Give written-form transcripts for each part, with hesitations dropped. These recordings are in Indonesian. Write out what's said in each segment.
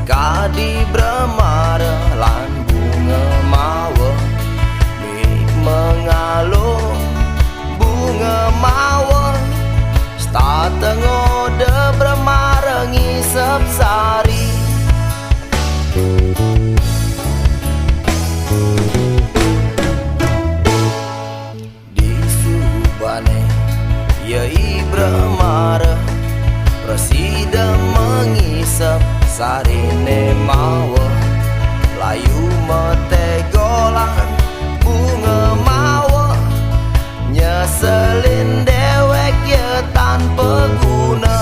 Kadi bremara lan bunga mawa mik mengalung bunga mawa statengode bremara ngisep sari. Di subane yai bremara presida mengisep sarine mawa layu metegolan bunga mawa nyeselin dewek ye tanpa guna.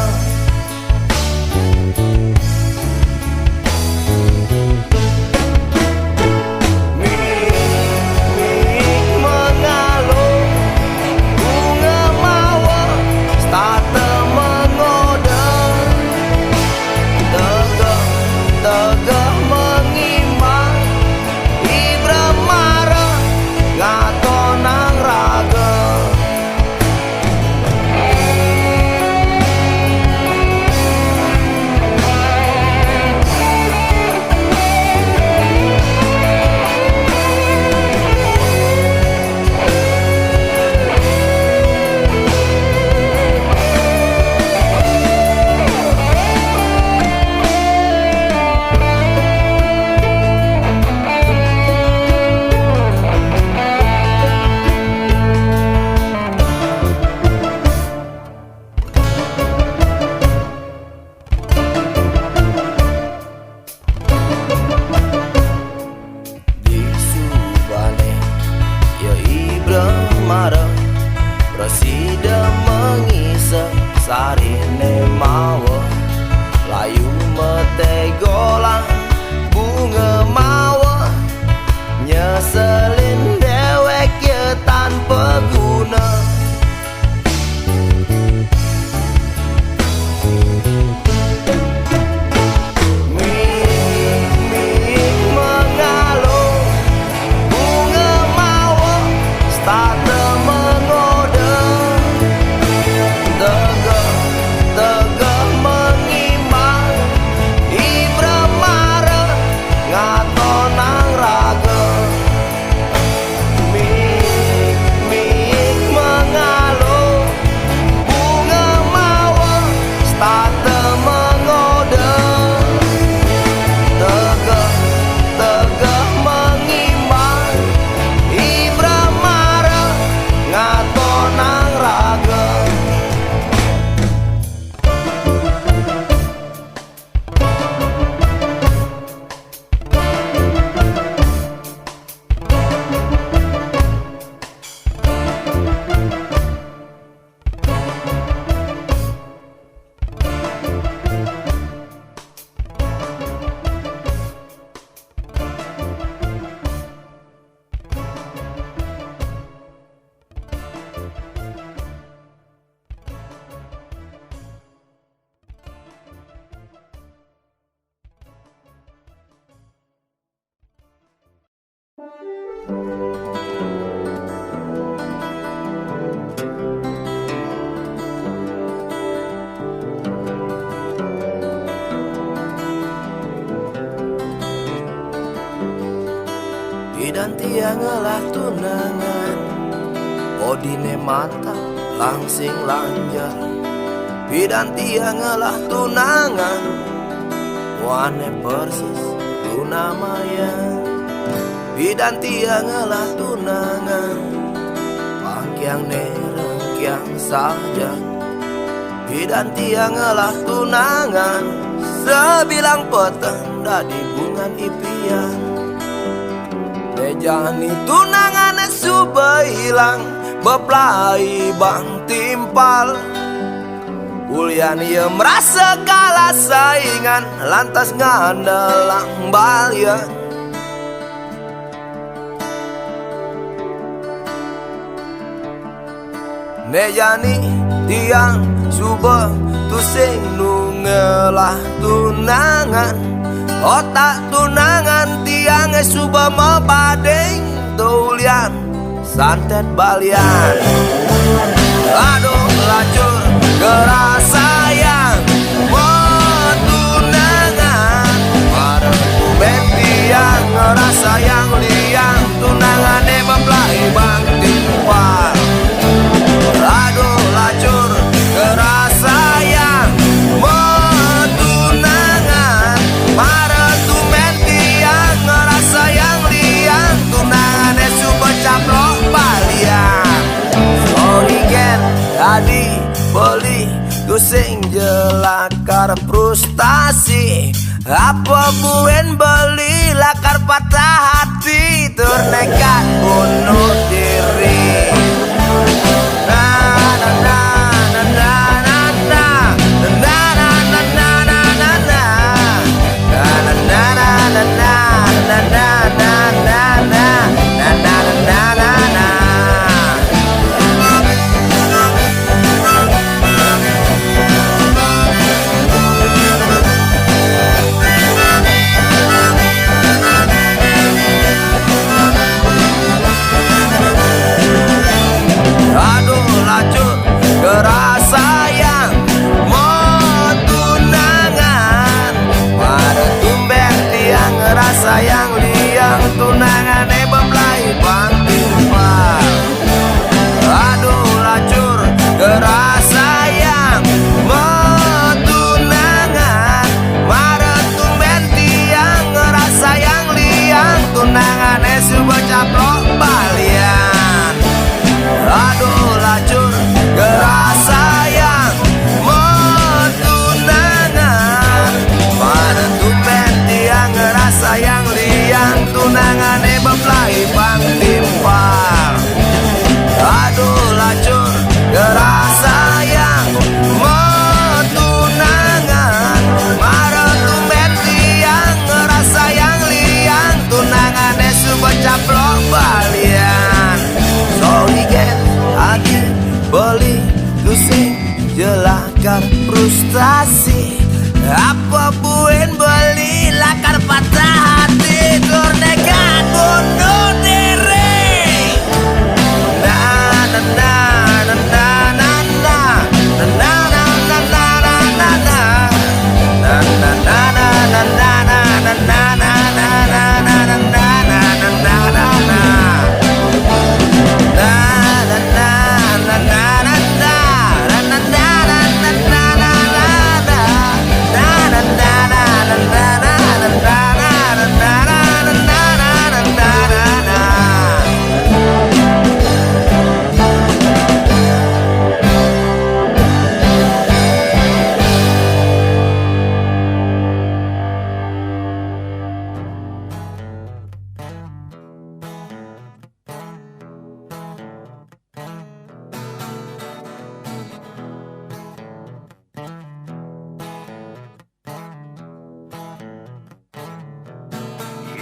Presida mengisep sarine mawa layu metegolan bunga mawa nyeselin dewek ye tanpa guna. Dan tiang ngelah tunangan odine mata langsing lanjar bidan tiang ngelah tunangan wane persis tunamaya bidan tiang ngelah tunangan pangkiang nereng kiang saja bidan tiang ngelah tunangan sebilang peteng dadi bungan ipian. Jani tunangan suba hilang beplai bang timpal Ulian ia merasa kalah saingan lantas ngandelang balian. Nejani tiang suba tusing nungelah tunangan otak tunangan tiang suba mebadeng tulian santet balian. Aduh lacur gerasa yang tunangan Jadi beli kusing jelakar frustasi, apa buen beli lakar patah hati, ternekat bunuh diri. Sayang liang tunangan beblai pantimpa. Aduh lacur geras sayang metunangan, maretung benti yang ngerasa yang liang tunangan subuh caplok balian. Aduh lacur geras sayang metunangan, maretung benti yang ngerasa yang liang tunangan beblai bang timpal. Aduh lacur geras sayang metunangan, maretung benti yang ngerasa yang liang tunangan subuh caplok balian. Sorry get lagi beli kusing jelakar frustasi, apa buen beli lakar patah hati, ternekat bunuh diri. Na na na na na na na na na na na na na na na na na na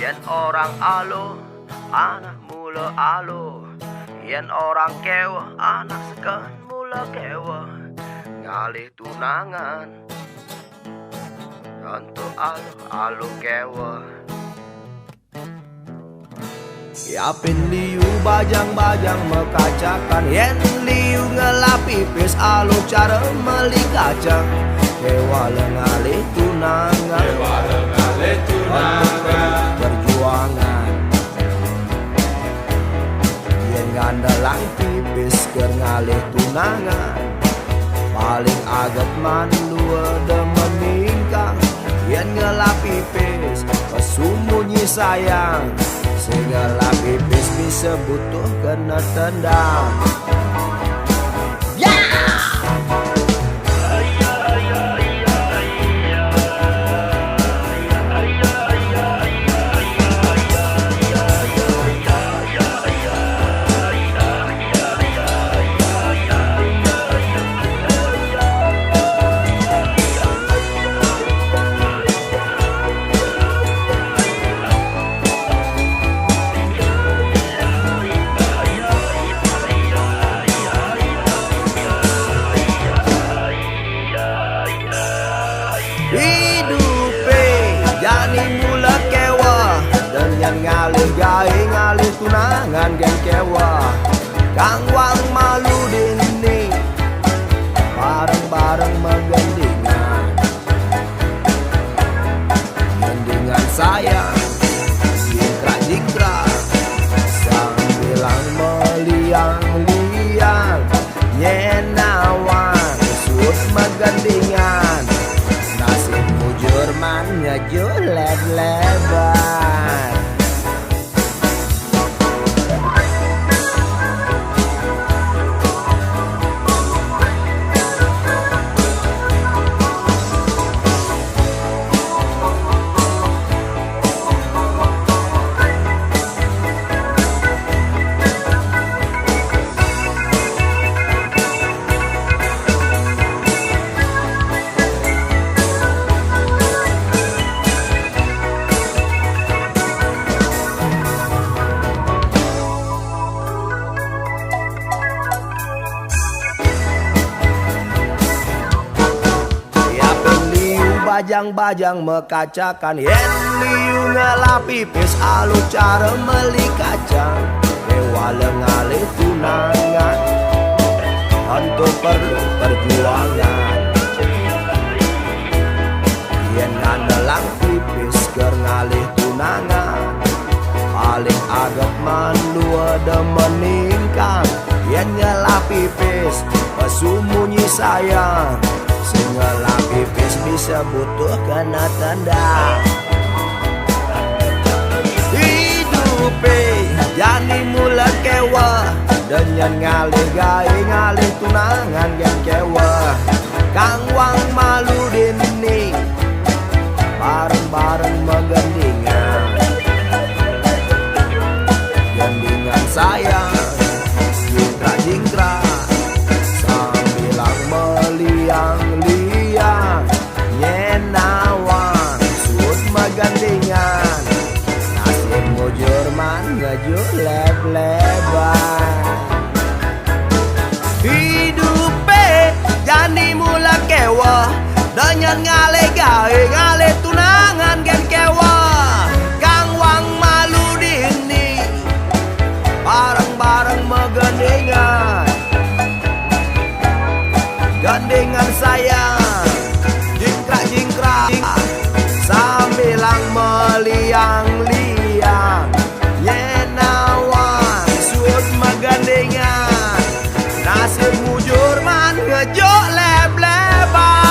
yen orang alo, anak mula alo. Yen orang kewa, anak sekan mula kewa. Ngalih tunangan, untuk alo, alo kewa. Yapin liu bajang-bajang mekacakan, yen liu ngelap pipis alo cara meli kacang. Kewa lengalih tunangan, kewa lengalih tunangan perjuangan. Yen ngandalang pipis ker ngalih tunangan, paling aget man dua demen ningkang. Yen ngelap pipis pesumunyi sayang, segala pipis bisa butuh kena tendang. Ngalih gawe ngalih tunangan geng kewa, kang wang malu dini bareng-bareng menggendingan. Mendingan sayang jingkrak-jingkrak sambilang meliang-liang, nyenawan sud menggendingan. Nasib mujur man ngejulet lebar. bajang-bajang mekacakan yen liu ngelapipis alu cara meli kacang ewaleng alih tunangan untuk perlu perjuangan yen nganelang pipis ker ngalih tunangan paling agak mandua demeningkang yen ngelapipis pesumunyi sayang ngelap pipis bisa butuh kena tanda hidupe jani mula kewa dengan ngalih gawe ngalih tunangan yang kewa kang wang malu dini bareng-bareng menggendingan gendingan sayang jingkrak-jingkrak sambilang meliang-liang nyenawang sud magandingan nasib mujur man ngejur leb-leban hidupe jani mula kewa dengan ngalih gawe ngalih tunangan gen kewa kang wang malu dini bareng-bareng megandingan gandengan sayang jingkrak-jingkrak sambilang meliang-liang nyenawang sud megandengan nasib mujur man ngejok leb-leban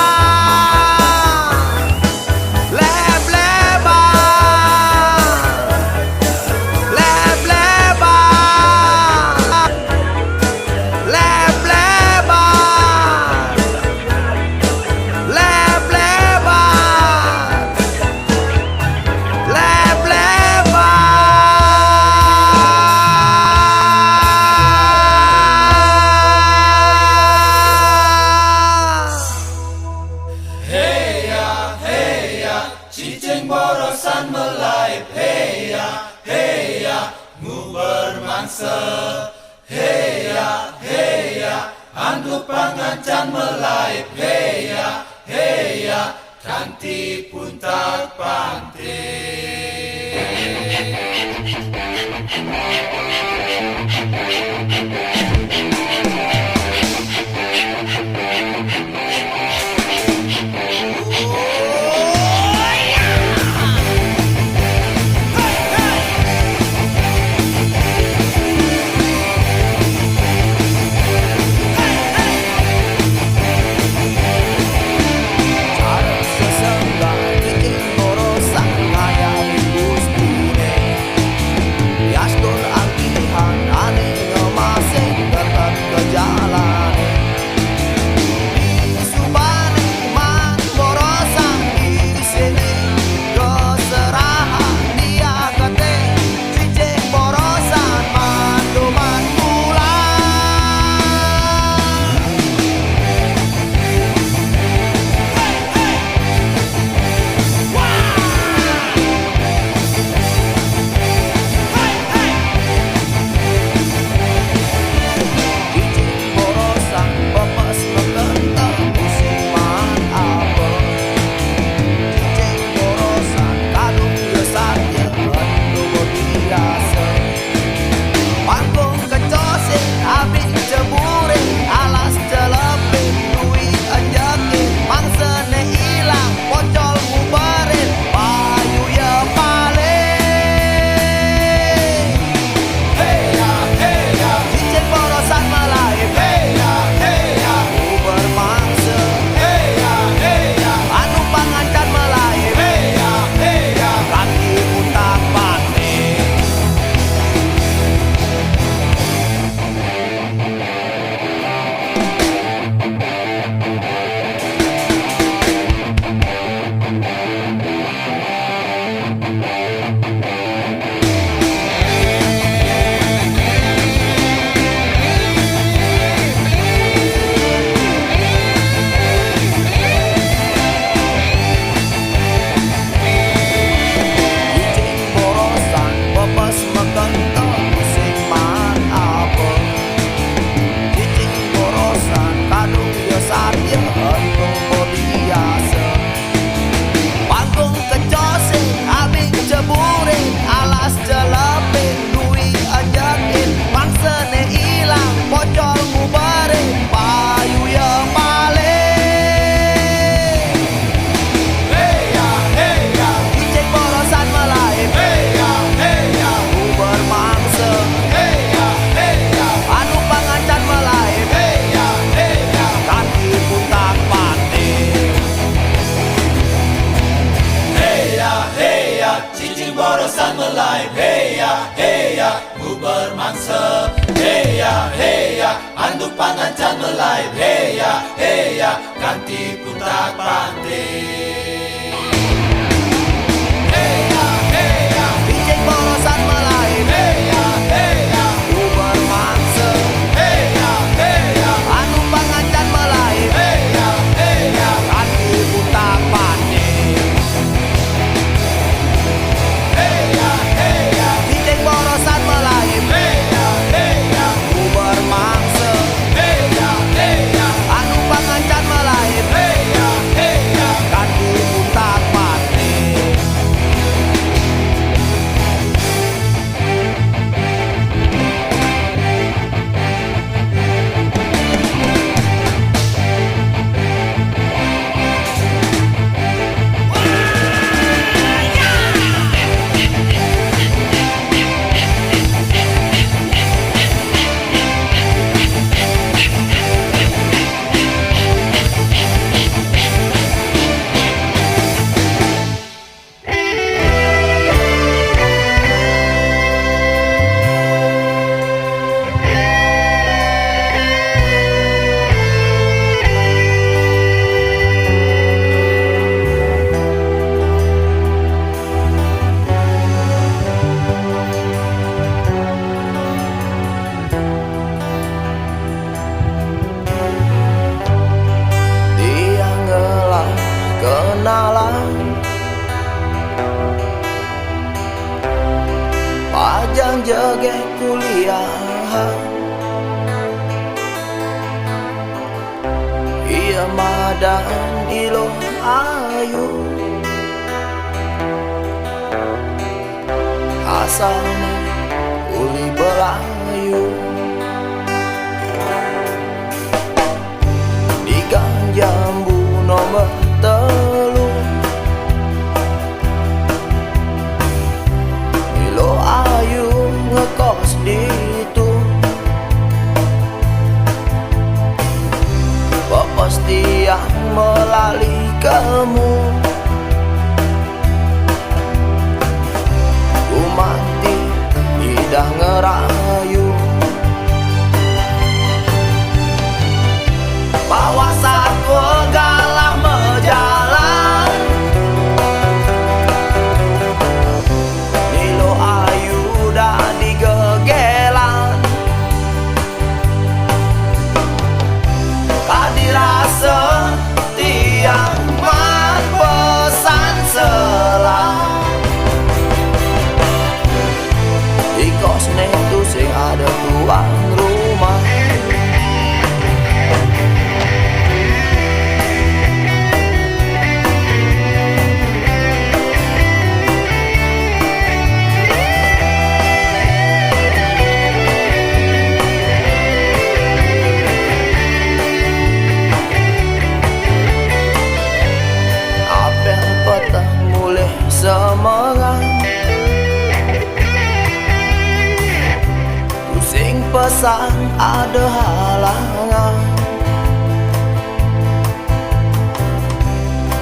Cicing borosan melaip heya heya mu bermangsa heya heya handuk pangancan melaip heya heya kanti pun tak pantai pangancan melaip. Hey ya, ganti putar pantai. Hey ya, Ijeng borosan melaip. hey ya, Ku bermangsa hey ya, anu pangancan melaip. hey ya, Ganti putar pande. hey ya, Ijeng borosan melaip. hey ya, Ku bermangsa hey ya, anu pangancan melaip. hey ya. Ganti putar pande. Dia ngelah kenalan pajang jege kuliah. Ia madan ilo ayu asalna uli belayu. Di Gang Jambu nomor telu Milo ayu ngekos ditu. Papastian melali kamu. Ku mati idah ngerayu. Bawa satu galah mejalan. Nilo ayu dah digegelan. Kadirasa tiang man pesan selang. Di kosnya itu sing ada tuan rumah. Apel petang mulai semangat. Pusing pesan ada halangan.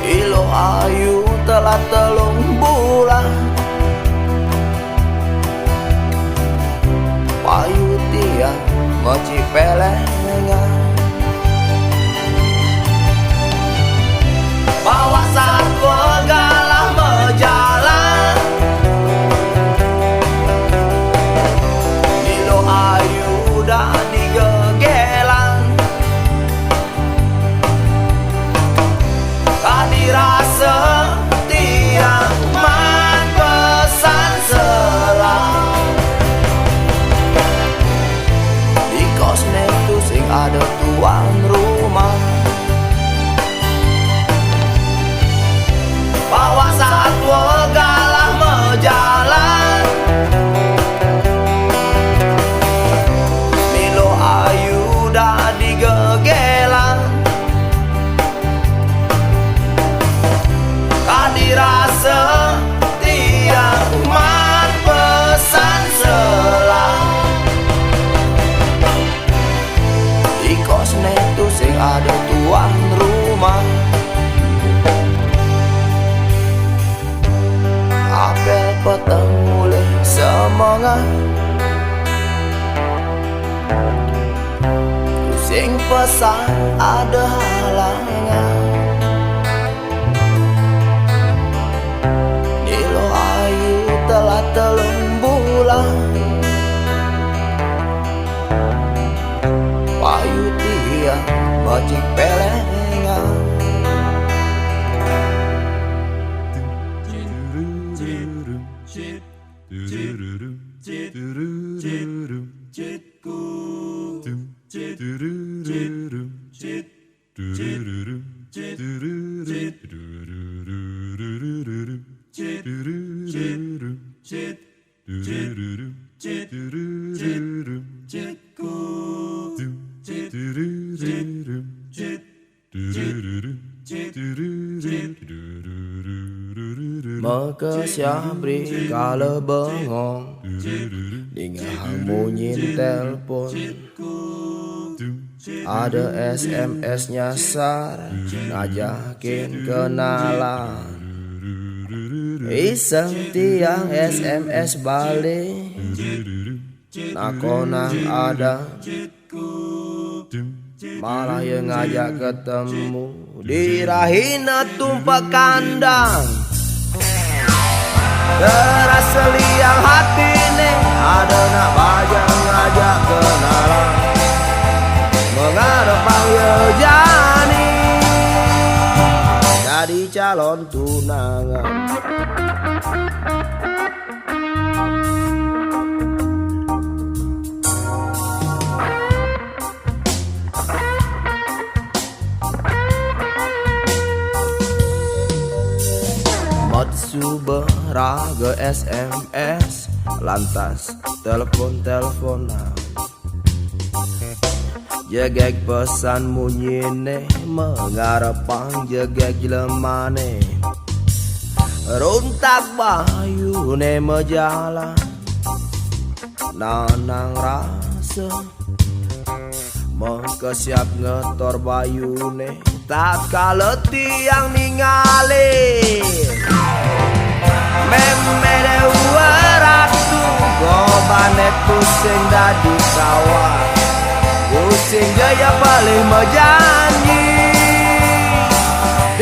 Ilo ayu telah telung bulan. Payu tiang moci pelengan. Bawa satu galah mejalan. Nilo ayu dah digegelan. Kadirasa tiang man pesan selang. Di kosnya itu sing ada tuan rumah. Bawa satu galah mejalan. Milo ayu dah digegelan. Kadirasa tiang man pesan selang. Di kosnya itu sing ada tuan rumah. Apel petang mulai semangat. sing pesan ada halangan. Nilo ayu telah telung bulan, payu tiang bajik pelengan. Maka siabri kala bengong dengan bunyi telepon, ada SMS nyasar ngajakin kenalan. Iseng tiang SMS balik, nakonang ada malah yang ngajak ketemu di rahina tumpak kandang. Terasa liang hati nih, ada nak bajang ngajak kenalan, mengharap panggil jani jadi calon tunangan. Matsu beraga SMS, lantas telepon-teleponan. Jegek pesan munyine, mengharapang jegek jelemane. Runtak bayune mejalan, nanang rasa mengkesiap ngetor bayune, tak kala tiang ningali. Memede waratu gobanet pusing dadi kawan, pusing jaya balik mejanji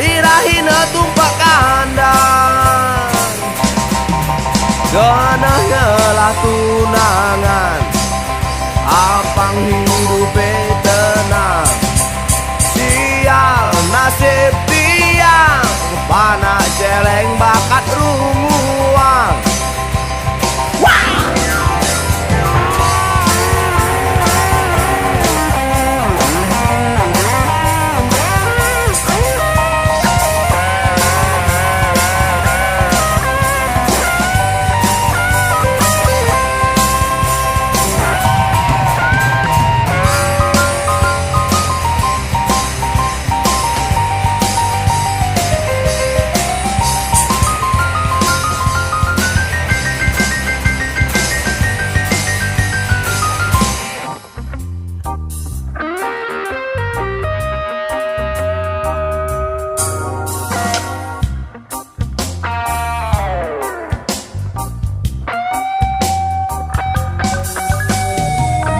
dirahina tumpak kandang. Gana ngelah tunangan, apang hidup tenang. Sial nasib tiang, panak celeng bakat rumuang.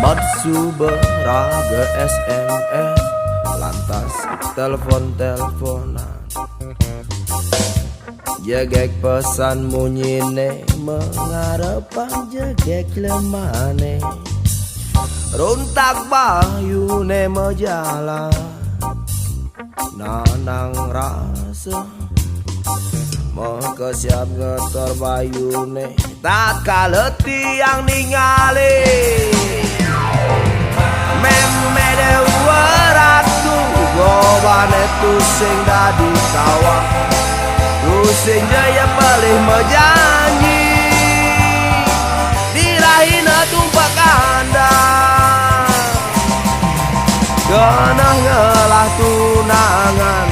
Matsu beraga SMS, lantas telepon-teleponan. Jegek pesan munyine, mengharapang jegek lemane. Runtak bayune mejalan, nanang rasa mengkesiap ngetor bayune, tak kala tiang ningali. Memede waratu gobanet pusing dadi kawan, pusing jaya balik mejanji dirahina tumpak kandang. Gana ngelah tunangan,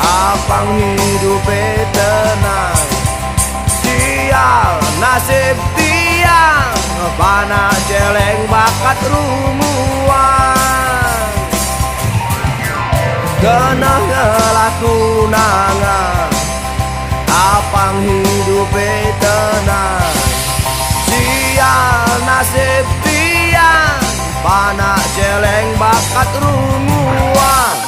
apang hidup tenang. Sial nasib tiang, panak celeng bakat rumuang. Gana ngelah tunangan, apang hidup tenang. Sial nasib tiang, Panak celeng bakat runguang.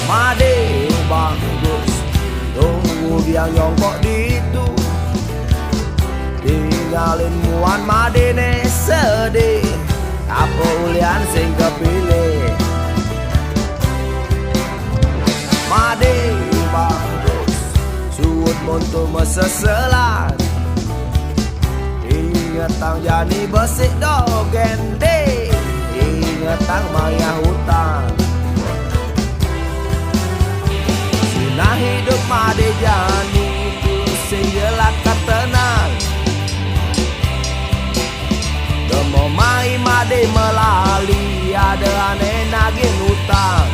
Made bagus, tunggu dia nyongkok ditu. Tinggalin muan Made ne sedih, apa ulian sing kepilih. Made bagus, suut montu meseselan. Ingat tang jani besik dogen deh, ingat tang maya hutan. Nah hidup Made jani itu singgelat tenang. Demo mai Made melali, ada aneh nagih utang.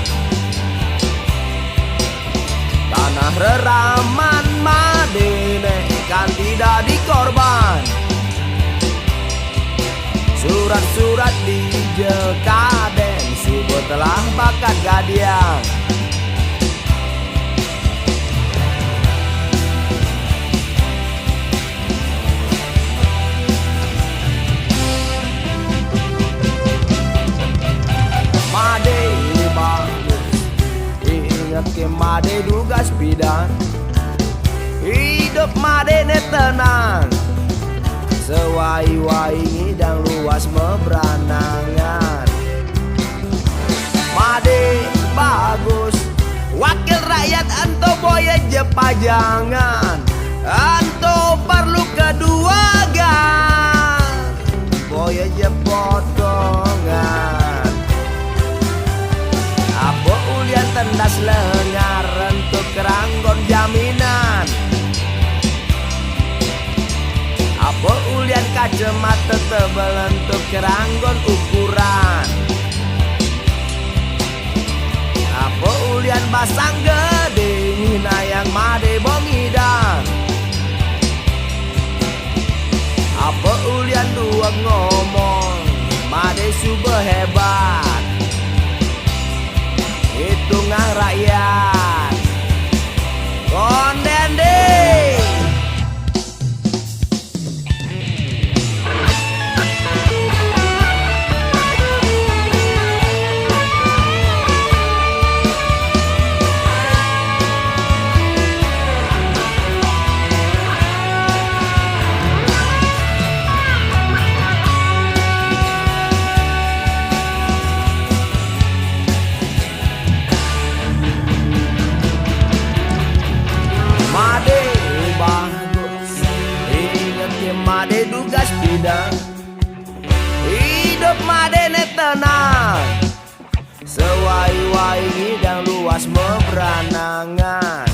Tanah reraman Made ne kan tidak dikorban. Surat-surat di Jekaden subuh telah bakat gadiang. Made bagus, ingat ke Made dugas bidan. Hidup Made ne tenang, sewai-wai ngidang luas meberanangan. Made bagus, wakil rakyat anto boya jepajangan. Anto perlu kedua gan, boya jepotongan. Apa ulian tendas lengar untuk keranggon jaminan. Apa ulian kacamata tebal untuk keranggon ukuran. Apa ulian basang gede mina yang Made bongidan. Apa ulian dua ngomong Made subah hebat. Hitungan rakyat konden deh. Made dugas bidang, hidup Made ne tenang, sewai-wai ngidang luas meberanangan.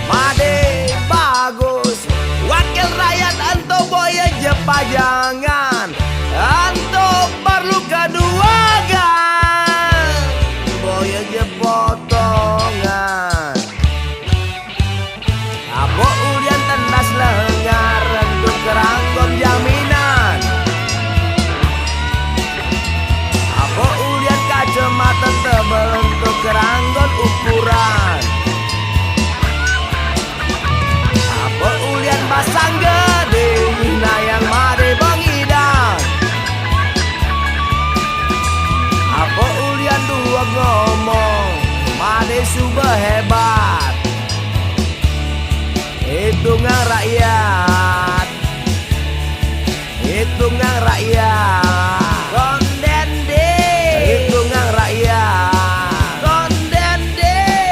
Made bagus, wakil rakyat anto boya jepajangan. Anto perlu kedua gan, boya jepotongan. Apa ulian tendas lengar untuk keranggon jaminan. Apa ulian kacamata tebal untuk keranggon ukuran. Apa ulian basang gede mina yang Made bongidan. Apa ulian dua ngomong Made subah hebat. Hitungan rakyat, hitungan rakyat konden deh. Hitungan rakyat konden deh.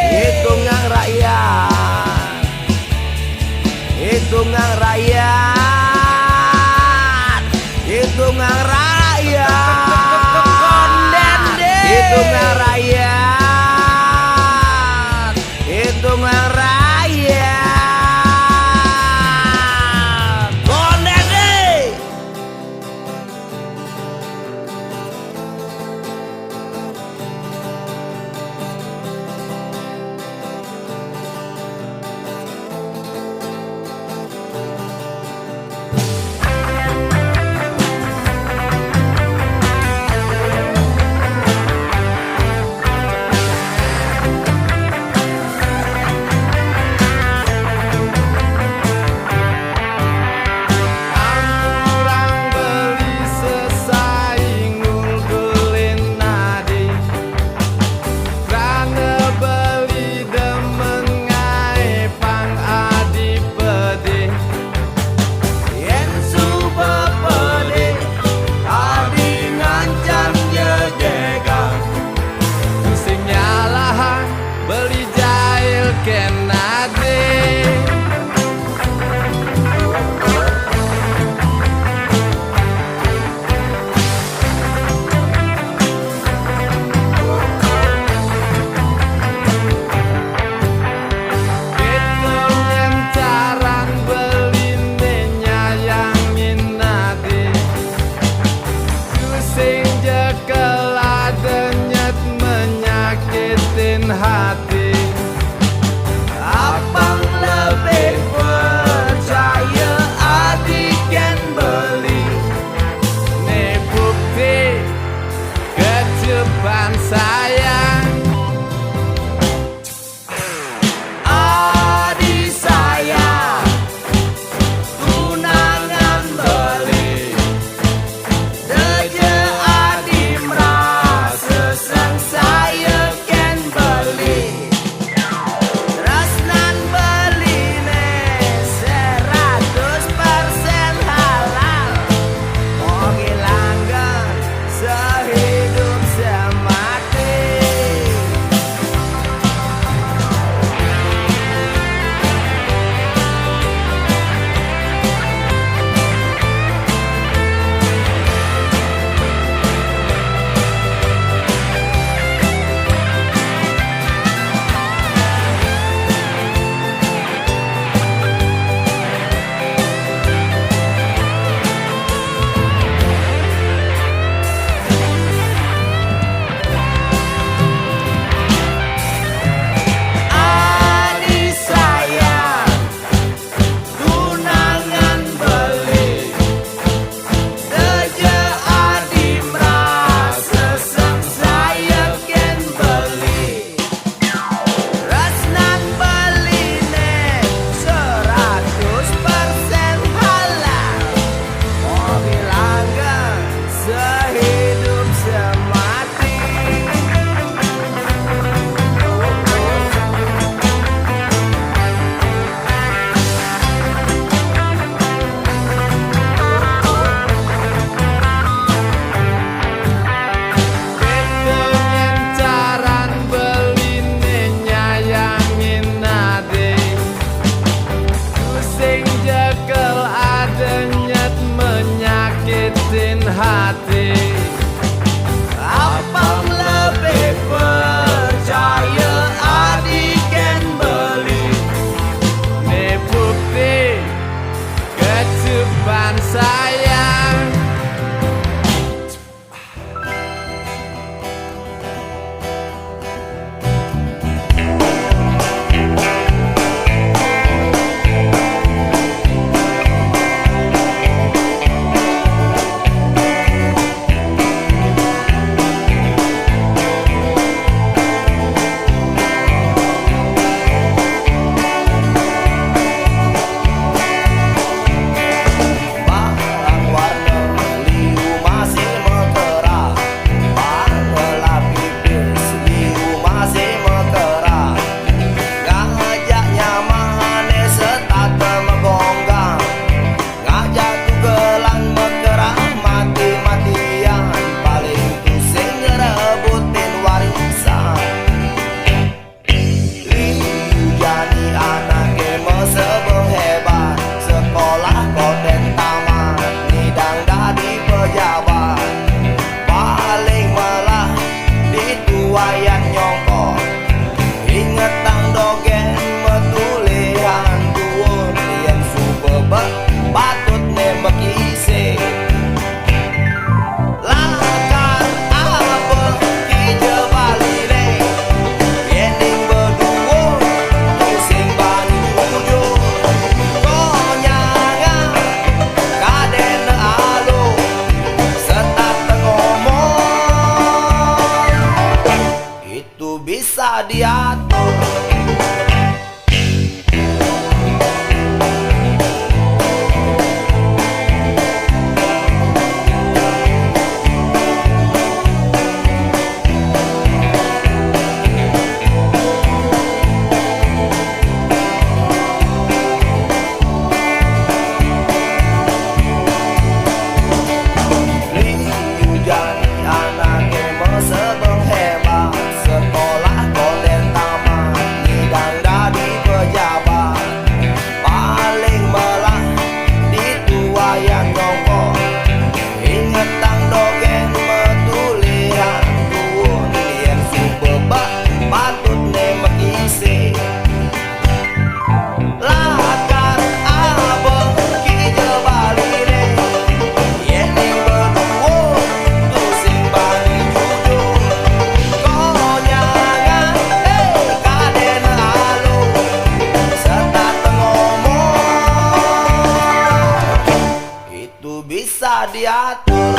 diatur.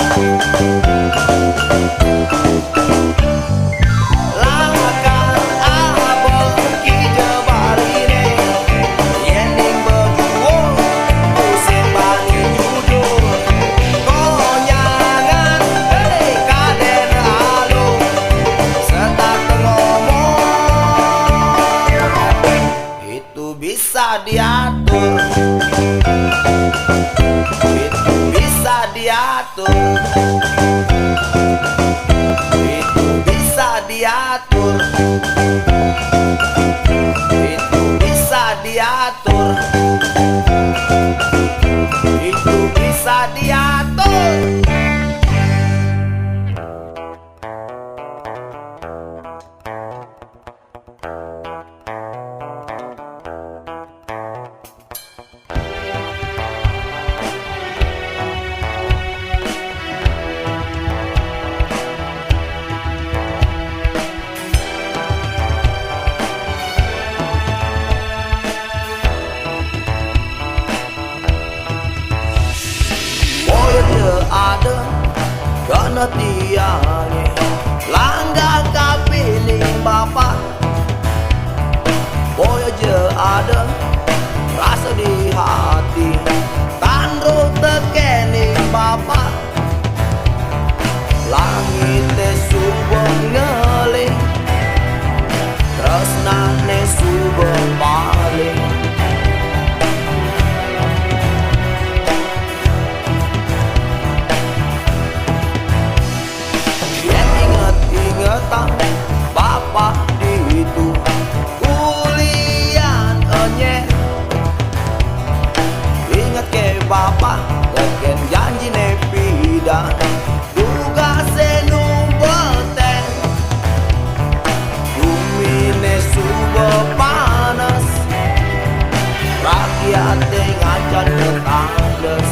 Langkan abang ki jebarine, yening berduo musim bani judul. Konyangan hei kaden alu, setak ngomong itu bisa diatur. Itu bisa diatur. Itu bisa diatur. Itu bisa diatur. Itu bisa diatur. Ada karena tiangnya langgar kapiling bapak. Boya je ada rasa di hati tandro tekening bapak. Langit te subeng ngeling, tresnane subeng paling. Bapak di itu kuliah enye, ingat ke bapak teken janji nepida juga senumbeten. Bumi ne subo panas, rakyat ngajar ketandes.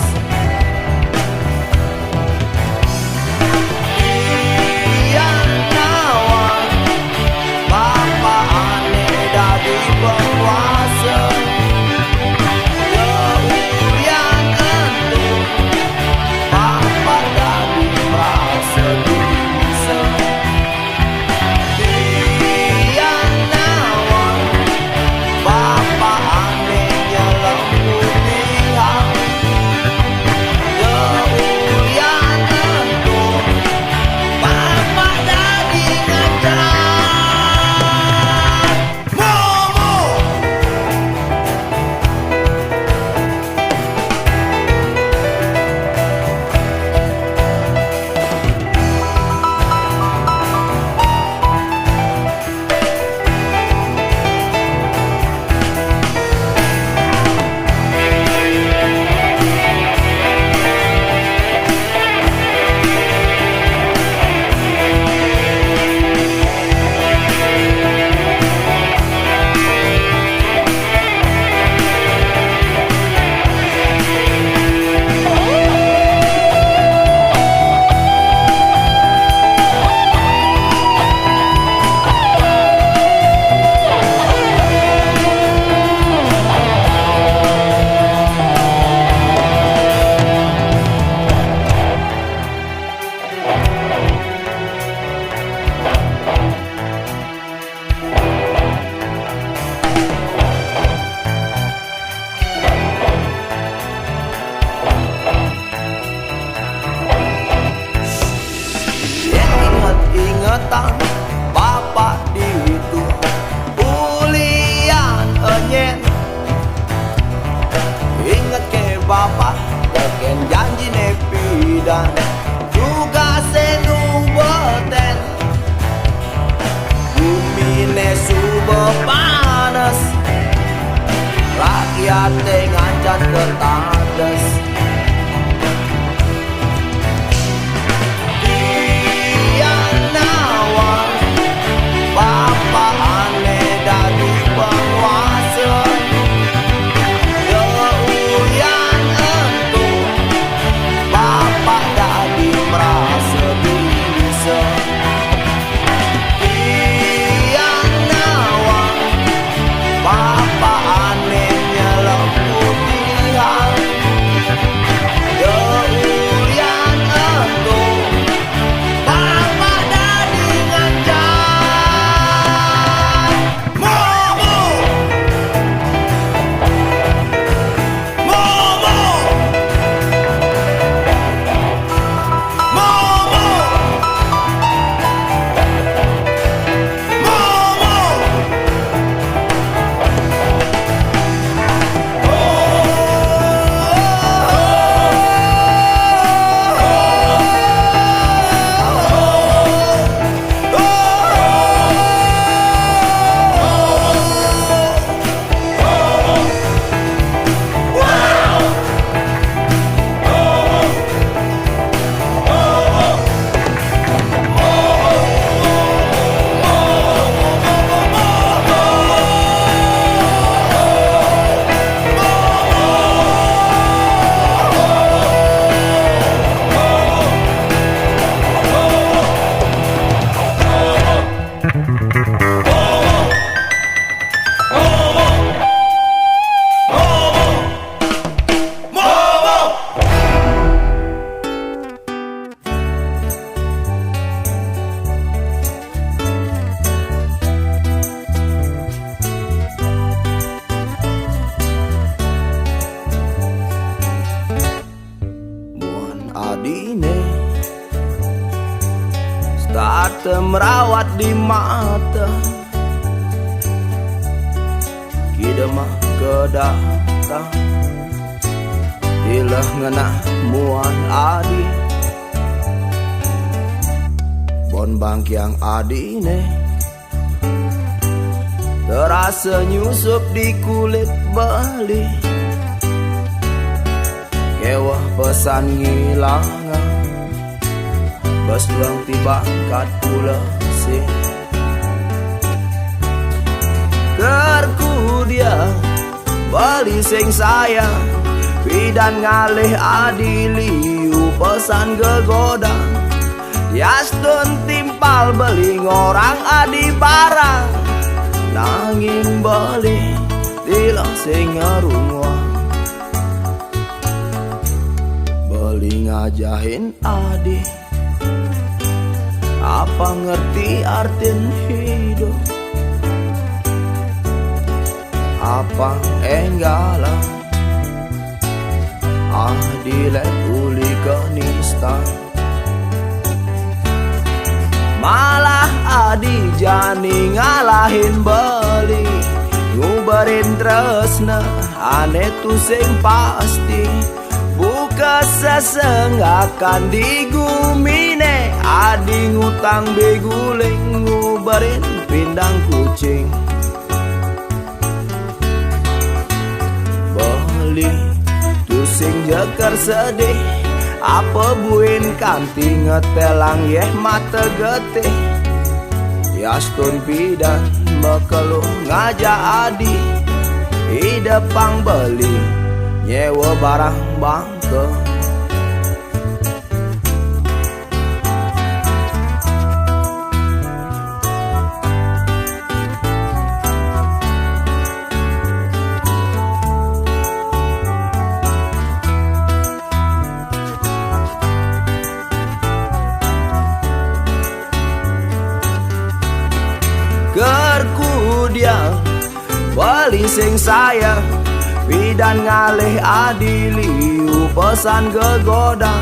Bapak di itu kuliah enyen, ingat ke bapak teken janji nepidan juga senumbeten. Bumi ne subo panas, rakyat ngajar ketandes. Bapak aneh dari penguasa, keulian entu bapak dari merasa bisa. Tiang nawang bapak anehnya lembu pilihan. merawat di mata. Kidemah kedatang ilah ngena muan adi bon bangkiang adine terasa nyusup di kulit bali. Kewah pesan ngilangan bas luang tiba kat pula sih kerku dia bali sing sayang pidan ngalih adiliu pesan gegoda yastun timpal beli ngorang adi barang nanging bali tilah sing ngerungwa beli ngajahin adi apa ngerti artin hidup apa enggalan dilet uli kenista malah adi jani ngalahin beli ngubarin tresna aneh tu sing pasti buka sesenggakan digumine adi ngutang beguling ngubarin pindang kucing beli sing jekar sedih apa buin kanti ngetelang yeh mata getih yastun pidan bekelu ngajak adi idepang beli nyewa barang bangke kerku dia bali sing sayang pidan ngalih adiliu pesan gegoda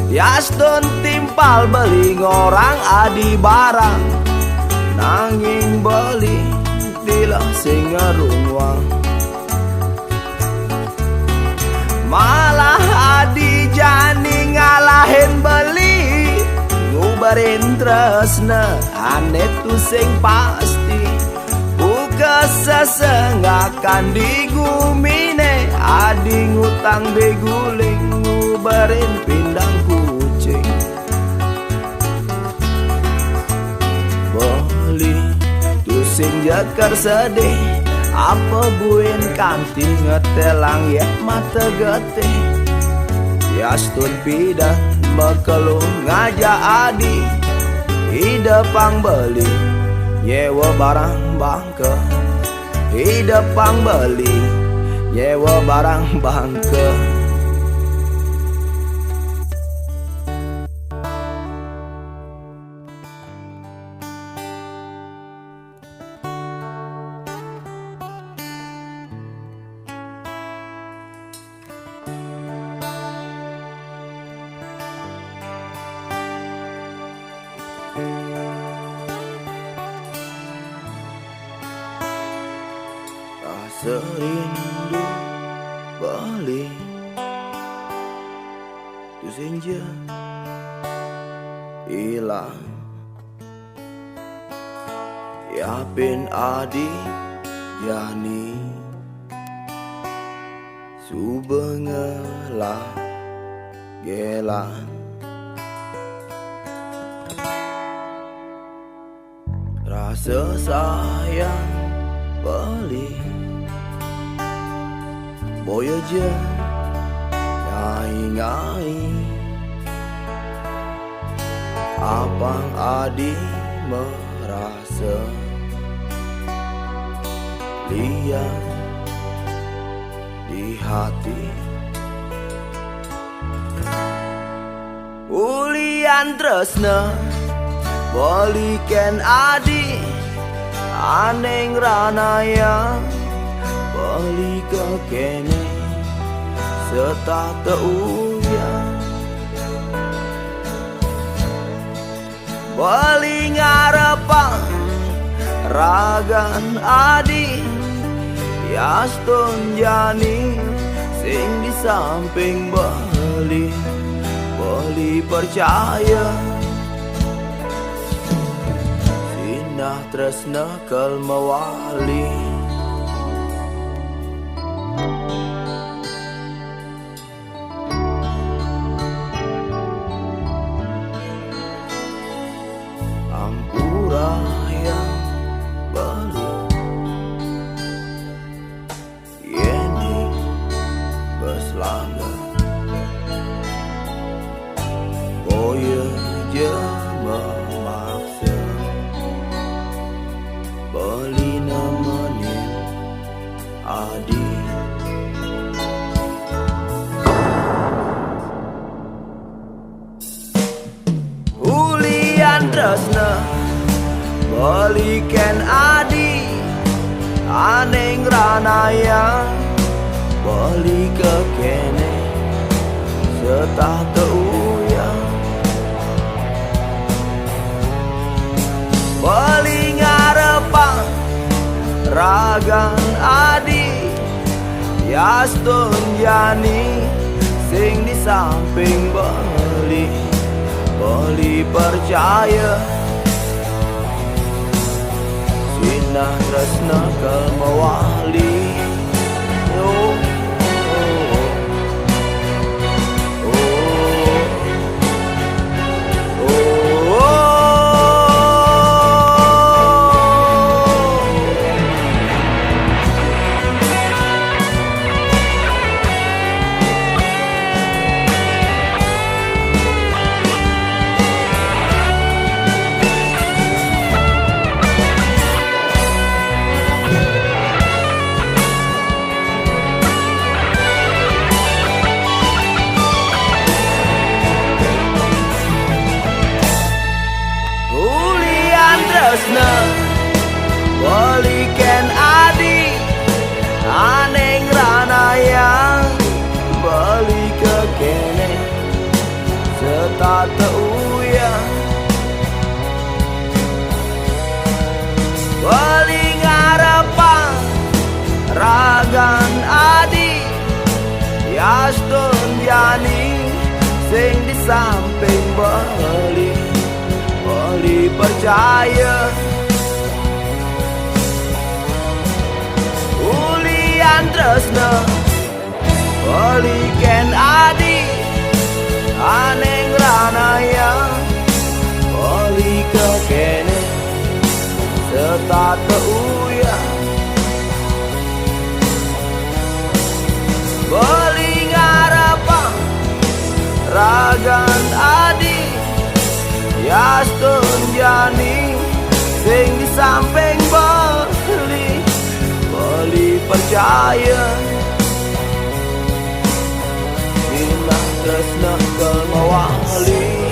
yastun timpal beli ngorang adi barang nanging beli dilah sing ngerungwang malah adi jani ngalahin beli ngubarin tresna aneh tu sing pasti buka sesenggakan digumine adi ngutang beguling ngubarin pindang kucing beli tu sing jekar sedih apa buin kanti ngetelang yeh mata getih yastun pidan bekelu ngajak adi idepang beli nyewa barang bangke idepang beli nyewa barang bangke rasa rindu balik tu senja hilang yapin adi jani subengelah gelan rasa sayang balik boyo je ngai-ngai abang adi merasa liat di hati ulian tresna balikan adi aneng ranaya bali ke kene serta teuya Beli ngarepang ragan adi Yaston jani sing di samping beli percaya Sinah tresna kel mawali Ampura yang beli Yeni beslaga Boya je memaksa Beli nemenin adi Ulian tresna belikan adi Aneng ranaya beli ke kene Setah teuyang Beli ngarepang ragan adi Yaston jani sing di samping beli percaya Sinah tresna kel mawali tresna belikan adi Aneng ranaya beli ke kene Setah teuyang Beli ngarepang ragan adi Yaston jani sing di samping beli percaya Ulian tresna belikan adi Aneng ranaya beli ke kene Setah teuyang Beli ngarepang ragan adi Yaston jani sing di samping beli percaya Sinah tresna kel mawali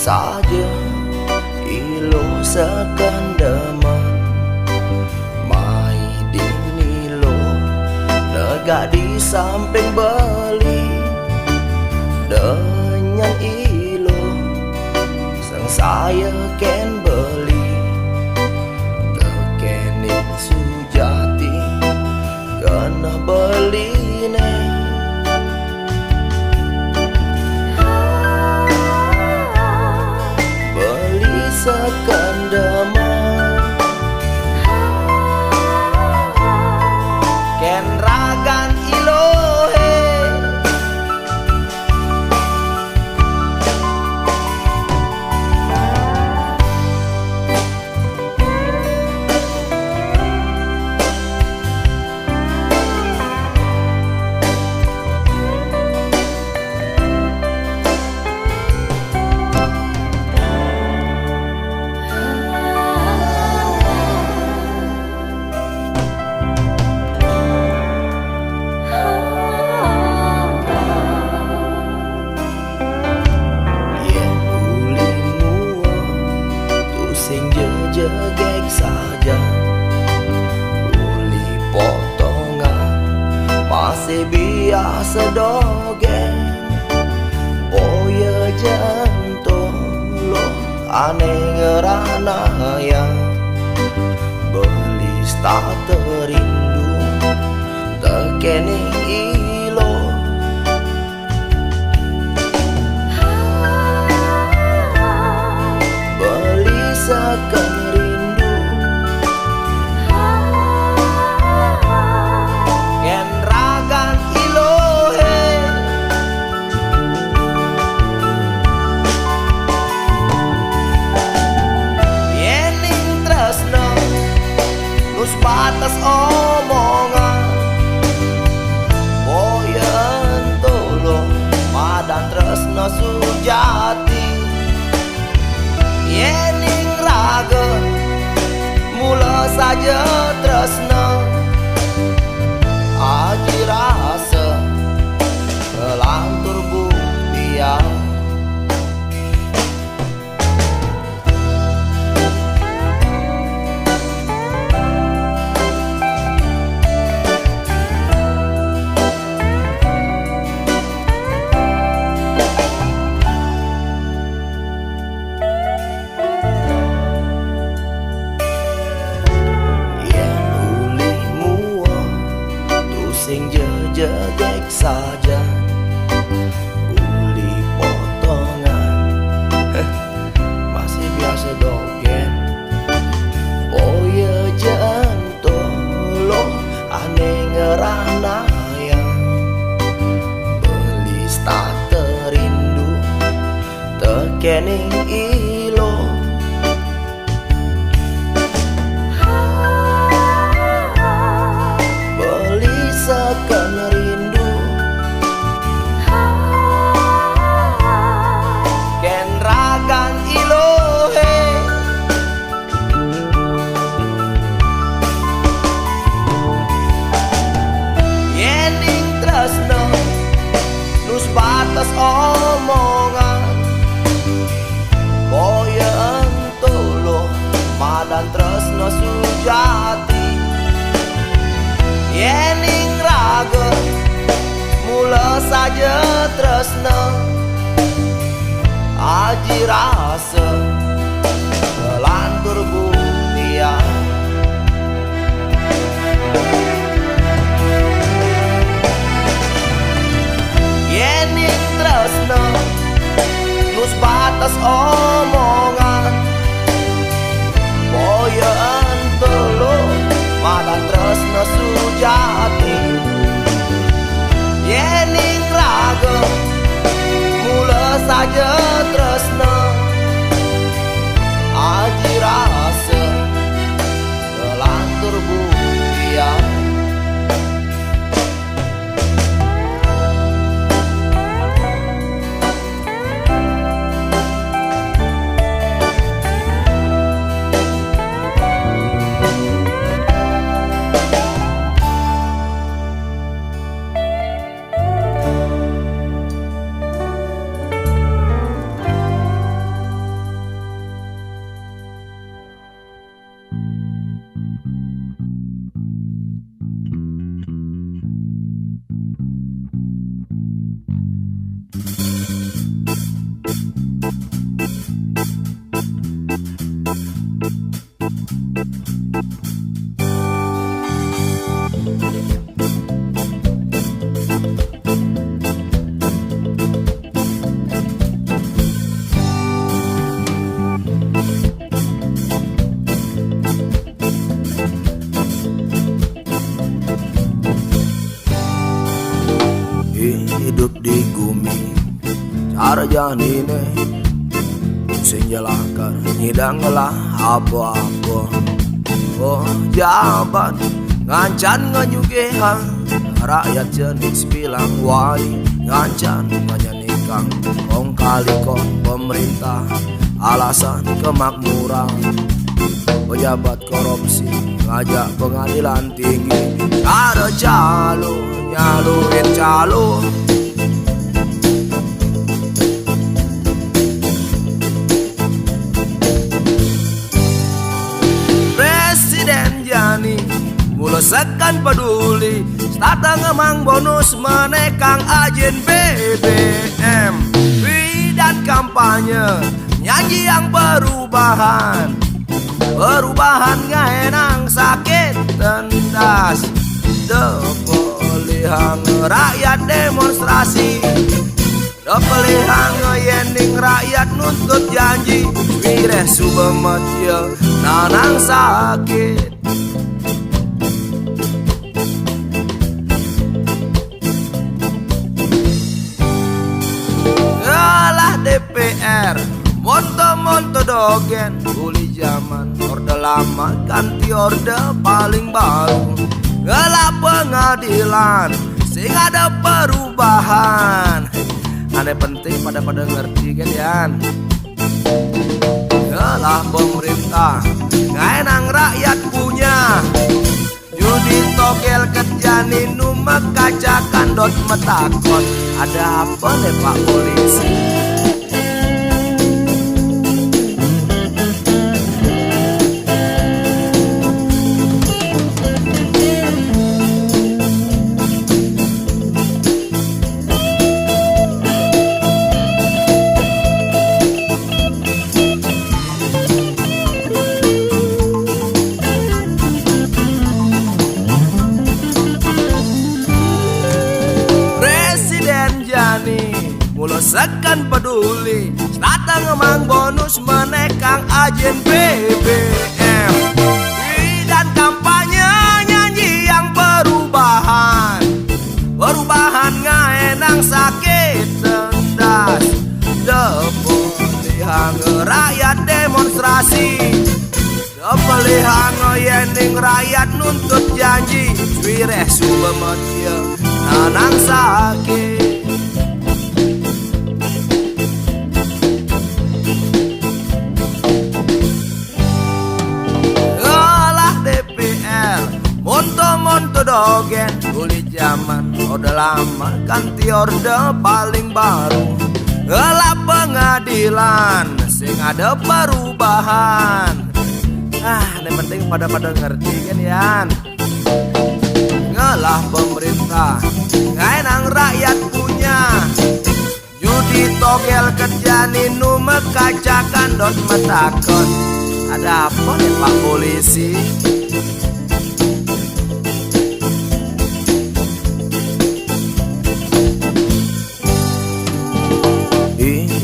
saja ilo sekendeman mai dinilo negak di samping beli dengan ilo sang saya ken beli tekenin sujati kena beli ne beli sekendeman ken ragan ilohe jegek saja uli potongan masih biasa dogeng boya jantung lo aneh ngerana yang belis tak terindu tekening ilo beli seken batas omongan boyan tolong madan tresno sujati yening raga mula saja tresno aji rasa kelantur buktian sing jegek saja uli potongan masih biasa dogen boya jantung lo aneh ngerana yang belis tak terindu tekening ilo sekan rindu ken ragan ilohe yening tresno nus batas omongan boyan tolo madan tresno sujati yening raga mula saja tresno aji rasa kelantur buktian yening tresno nus batas omongan boyan tolo madan tresno sujati yening raga mula saja tresno aji rasa kelantur buktian sarjanine sing jelakan hidang lah apa-apa. Oh jabat ngancan nganyugehan rakyat jenis bilang wali ngancan nganyanikang kong kali kong pemerintah alasan kemakmuran. Pejabat korupsi ngajak pengadilan tinggi ada calo nyaluin calo. Presiden Jani mulasakan peduli starta ngemang bonus menekang ajen BBM dan kampanye nyanyi yang perubahan gak enang sakit tendas depelihan rakyat demonstrasi depelihan ngeyending rakyat nuntut janji wireh subemet ye nanang sakit. Ngalah DPR monto dogen uli zaman orde lama ganti orde paling baru. Ngalah pengadilan sing ada perubahan. Aneh penting pada ngerti kan yan. Ngalah pemerintah nggak enang rakyat punya. Judi togel kerjani numek kacakan dot metakon. Ada apa deh Pak Polisi? Mulasakan peduli starta ngemang bonus menekang ajen BBM dan kampanye nyanyi yang perubahan gak enang sakit tendas depelihan rakyat demonstrasi depelihan ngeyending rakyat nuntut janji wireh subemet ye nanang sakit. Monto dogen uli zaman orde lama ganti orde paling baru. Ngalah pengadilan sing ada perubahan. Ini penting pada ngerti kan yan. Ngalah pemerintah nggak enang rakyat punya. Judi togel kerjani numek kacakan dot metakon. Ada apa nih Pak Polisi?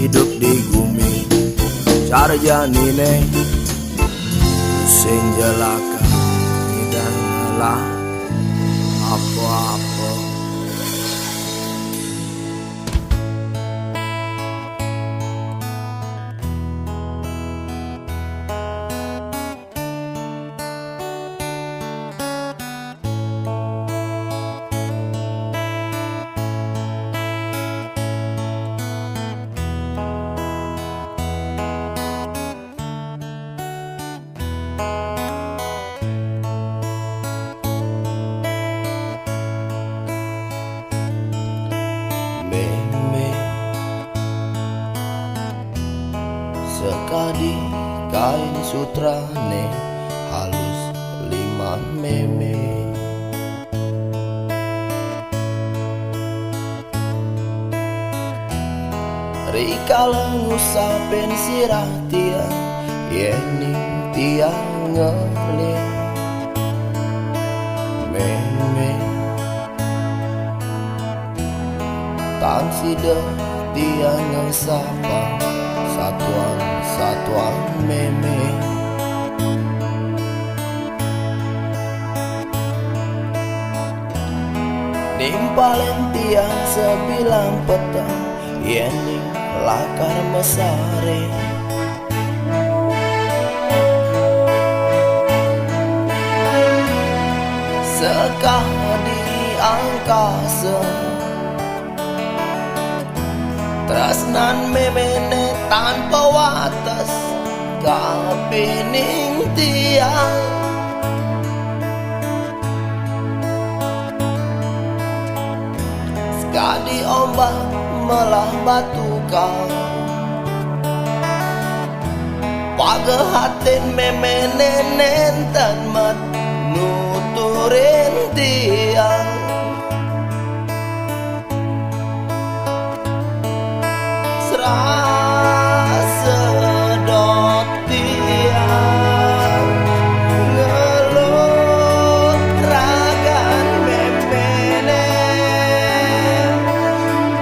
Hidup di bumi sarjanine sing jelaka tidak ngalah apa-apa. Sekadi kain sutrane halus liman meme. Rikala ngusapin sirah tia yening tiang ngelir meme tan sida tiang ngesapa satuan meme. Nimpalin tiang sebilang petang yening lakar mesare. Sekali angkasa tresnan memene tanpa wates kapining tiang. Sekali ombak melah batu kau pagahatin memene nenten mat nuturin tiang. Sedot tiang ngelut ragan memene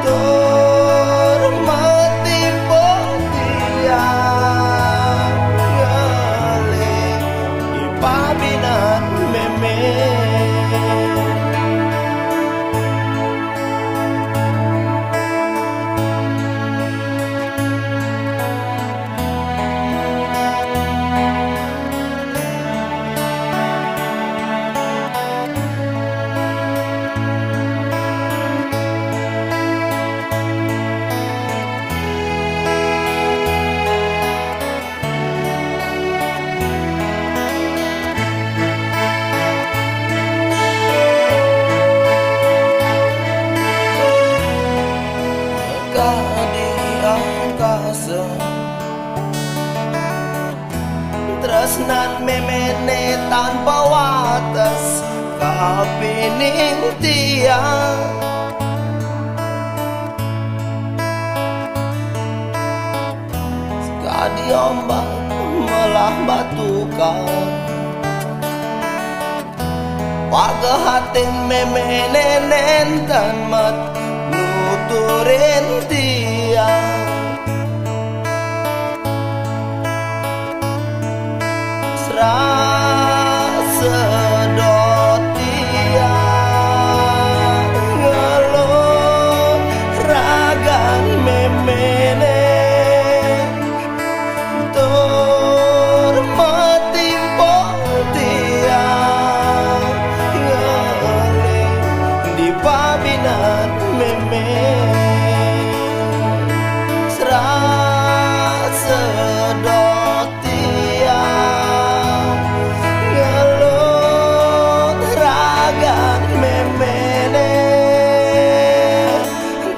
tur metipo tiang ngelih ipabinan memene. Tresnan memene tanpa wates kapining tiang. Sekali ombak melah batu kau pagahatin memene nenten mat nuturin tiang. Sedot tiang ngelut ragan memene tur metimpo tiang ngelih di pabinan memene. Sedot tiang ngelut ragan memene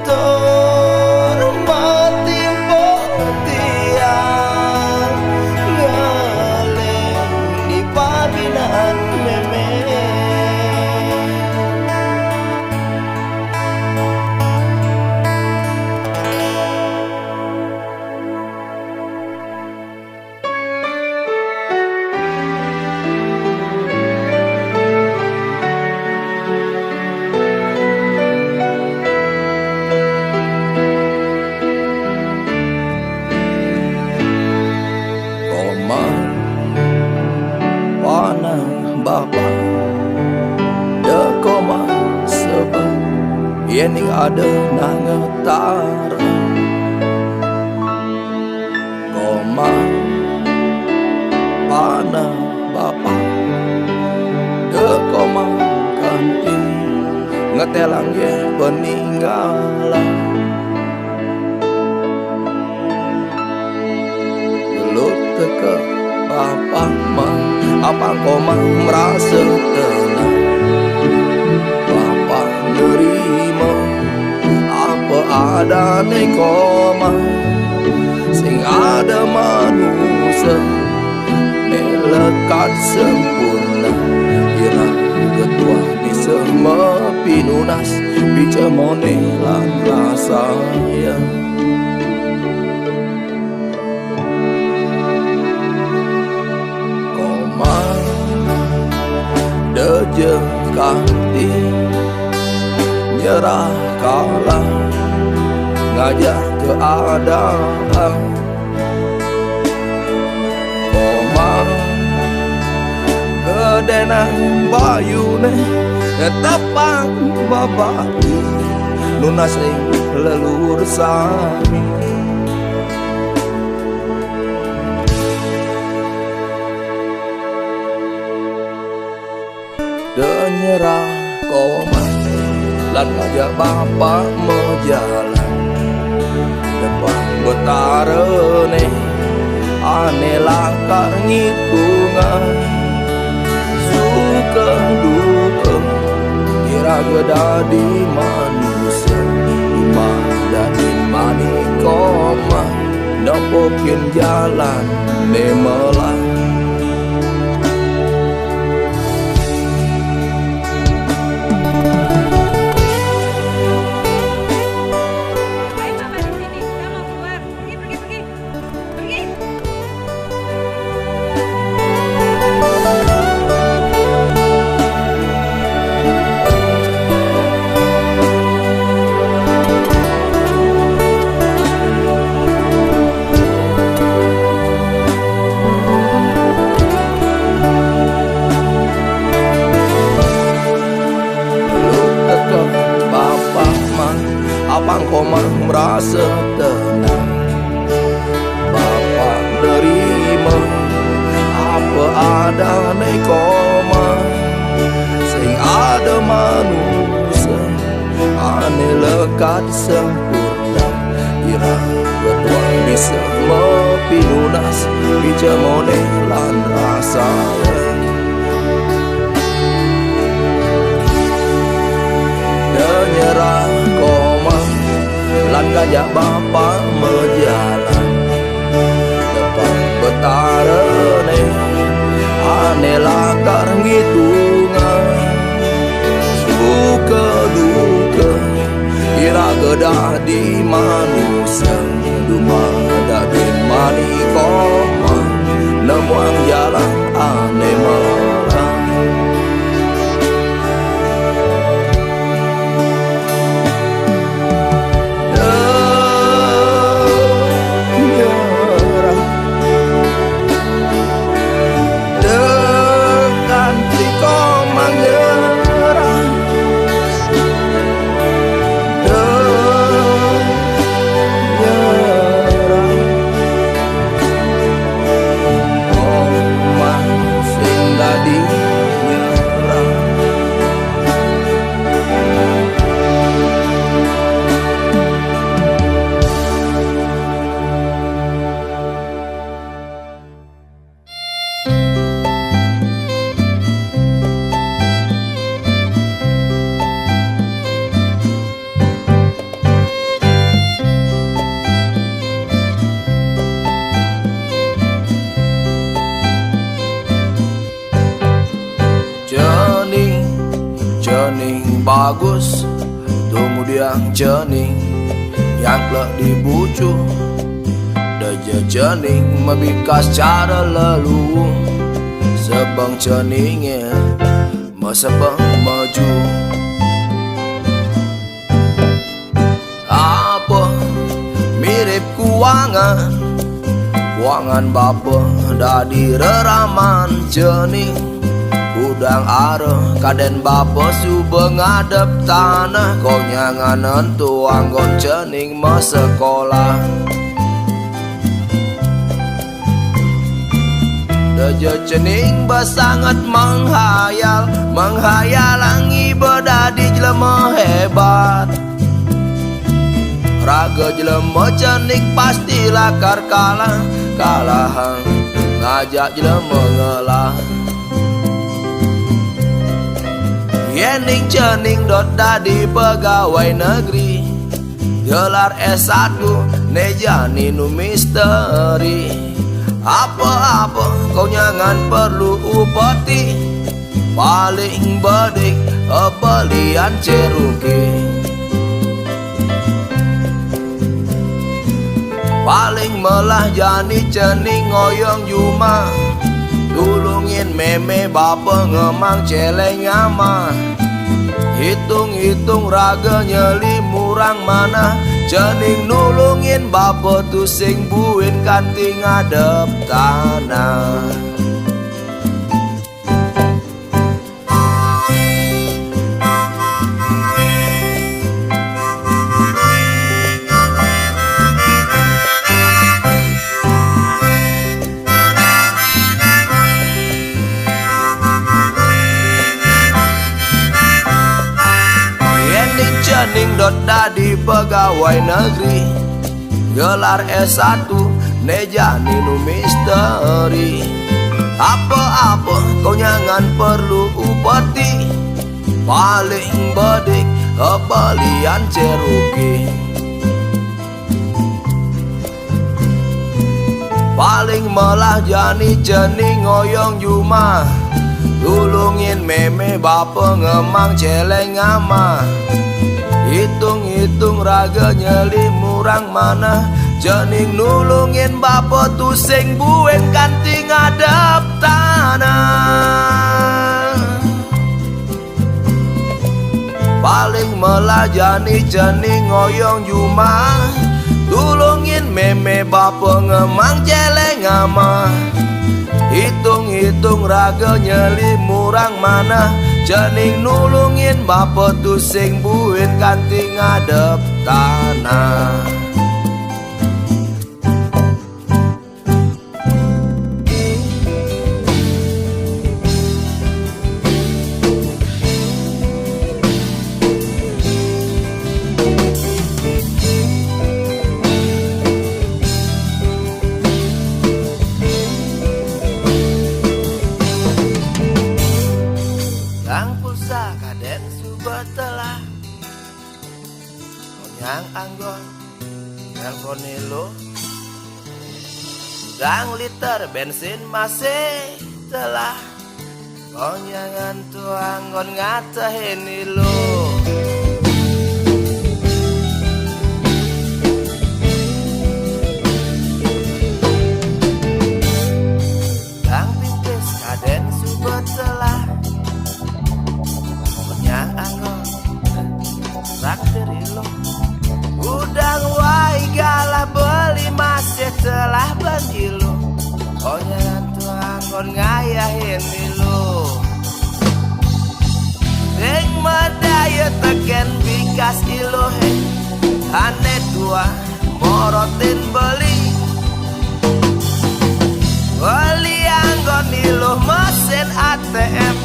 tur metimpo tiang ngelih di pabinan memene. Bapa dekoma sebab yening ada nangetar koma pana bapa dekoma kanti ngetelang ye peninggalan gelut teke papa mah apa koma merasa tenang papa nerima apa ada nih koma sing ada manusia melekat sempurna kira ketua bisa mepinunas bica monelan rasa ya. Dejekati nyerah kalah ngajak keadaan koma kedenang bayune tepang babatu nunasing lelur sami nyerah koma lan ngajak bapak menjalan depan betarene ane langkar ngitungan suka duka kira gedadi manusia rumah dadi manikoma nopokin jalan memelah. Abang koma merasa tenang Bapak nerima apa ada nih koma sing ada manusia ane lekat sempurna ira betul bisa mepinunas bijamone lan rasa nyerah koma lan gajah bapak menjalan depan betarene ane lakar ngitungan suka duka ira gedah di manusia dumada bin mani koma nemuang jalan ane malang. Cening bagus kemudian cening yang telah dibucu Deja cening membikas cara lalu sebang ceningnya mesebang maju apa mirip kuangan bapa dadi reraman cening udang arah kaden bapa suba ngadep tanah konyangan tu anggon cening sekolah Deja cening basangat menghayalangi berdadi jelema hebat raga jelema cening pasti lakar kalahan ngajak jelema ngelah Yening cening dot dadi pegawai negeri gelar S1 nejani nu misteri apa-apa kau jangan perlu upeti paling bedik belian Cherokee paling melah jani cening ngoyong juma tulungin meme bapa ngemang celeng ama hitung-hitung raga nyeli murang mana cening nulungin bapa tu sing buin kanti ngadep tanah Pindot dadi pegawai negeri, gelar S1 neja ninu misteri. Apa-apa kau nyangan perlu upeti, paling bedik kebalian Cherokee. Paling melah jani jening ngoyong Juma, tulungin meme bapa ngemang celeng ama. Hitung-hitung raga nyeli murang mana, jening nulungin bapa tusing bueng kanti ngadep tanah. Paling melajani jening ngoyong Juma, tulungin meme bapa ngemang celeng ama. Hitung-hitung raga nyeli murang mana, jening nulungin bapa tusing buin kanti ngadep tanah. Kaden subatela konyang anggon yang konilo, gang liter bensin masih telah konyangan tu anggon ngatahin ilo. Gang pintis kaden subatela anggon traktir ilo, udang wai galah beli masih telah bandilo, konyangan tu anggon ngayahin ilo. Deng medaya teken bikas ilo he, hane dua morotin beli anggon ilo mesin ATM,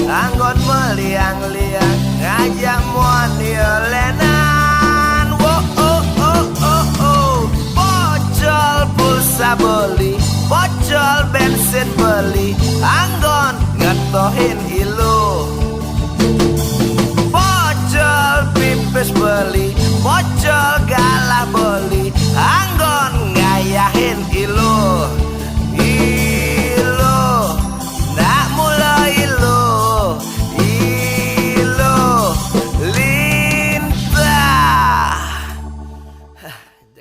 anggon meliang-liang ngajak muan lenan. Wo oh oh oh oh, bocol pulsa beli, bocol bensin beli, anggon ngetohin ilo. Bocol pipis beli, bocol galah beli, anggon ngayahin ilo.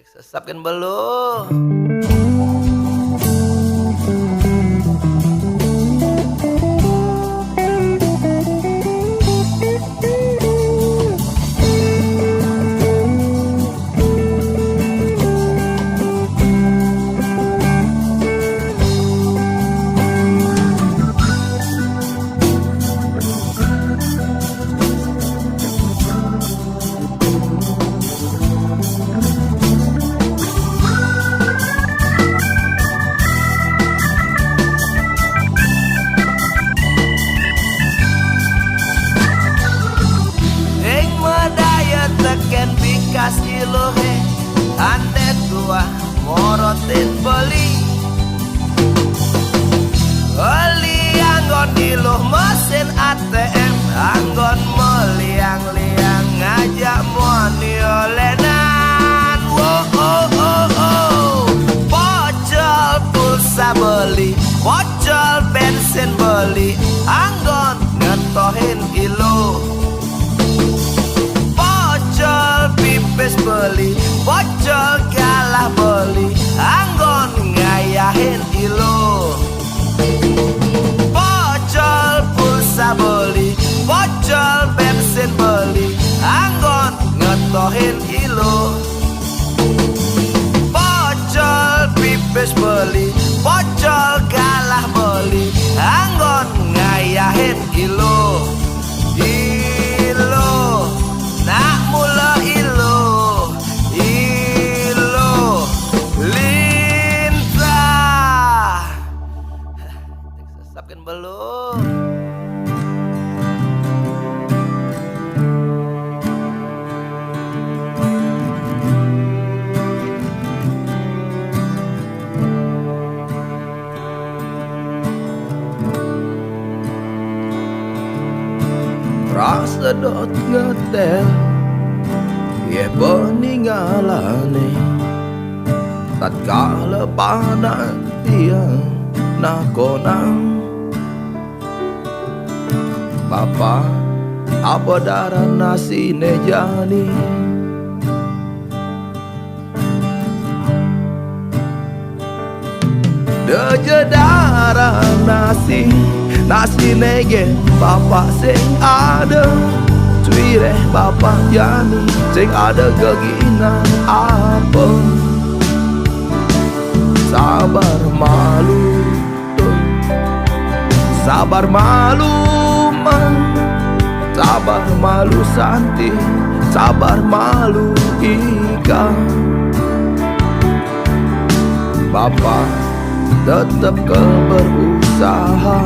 Sesapkan belum? Teken bikas ilo he, ande tua morotin beli anggon ilo mesin ATM, anggon meliang-liang ngajak muani olenan. Wo oh oh oh, bocol pulsa beli, bocol bensin beli, anggon ngetohin ilo. Bocol pipis beli, bocol galah beli, anggon ngayahin ilo. Bocol pulsa beli, bocol bensin beli, anggon ngetohin ilo. Bocol pipis beli, bocol galah beli, anggon ngayahin ilo. Ilo nak mula ilo, ilo lintah. Sesapkan belum? sedot ngetel ye peninggalane tatkala pada tiang nakonang. Bapa apa darah nasi nejani deje darah nasi nege bapak sing ada cuireh bapak jani sing ada gegina apa sabar malu sabar malu sabar malu Santi sabar malu Ika. Bapak tetap berusaha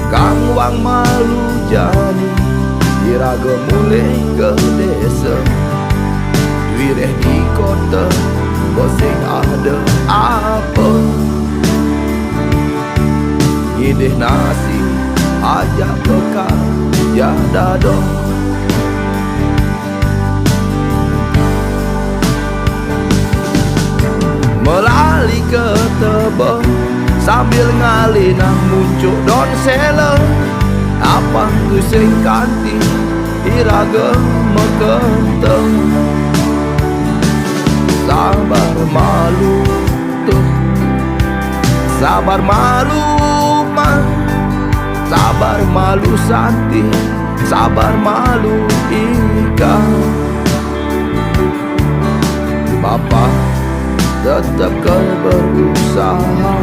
Kang Wang malu jani iraga mulai ke desa wireh di kota bosing ada apa ngidih nasi aja bekal ya dado melali ke tebel sambil ngalinang muncul don sele apa sing kanti iraga mekenteng sabar malu tuh sabar malu mah sabar malu Santi sabar malu Ika. Bapak tetap berusaha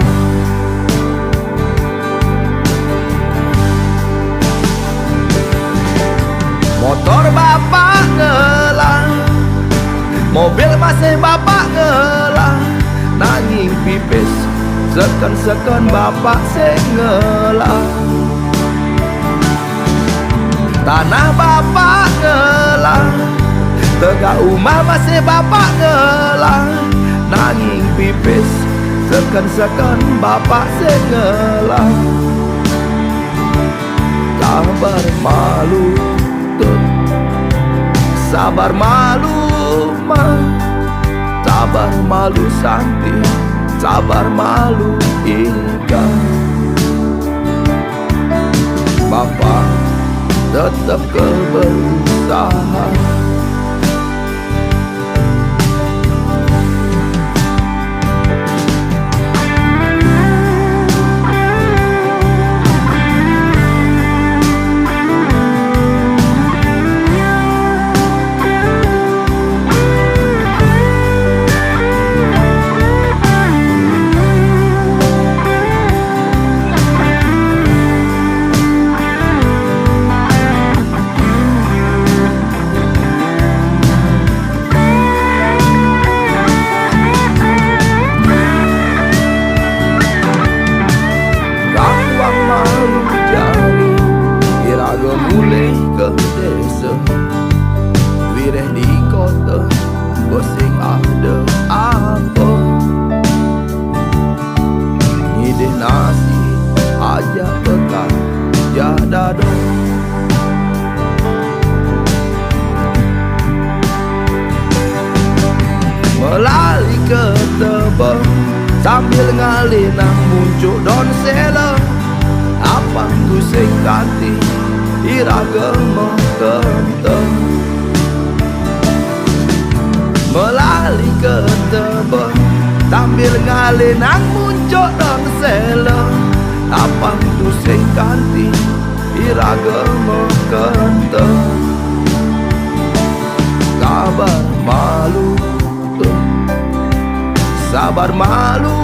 motor bapak ngelang mobil masih bapak ngelang nanging pipis seken bapak sing ngelang tanah bapak ngelang tegak umah masih bapak ngelang nanging pipis seken bapak sing ngelang sabar malu tuh sabar malu mah sabar malu Santi sabar malu Ika. Bapak tetap berusaha mulai ke desa wireh di kota bosing ada apa ngidih nasi aja bekal ya dado melali ke tebel sambil ngalinang muncul don sele apa ku sing kanti iraga mekenteng melali ke tebel sambil ngalinang muncul don sele apa tu sing kanti iraga mekenteng sabar malu tuh sabar malu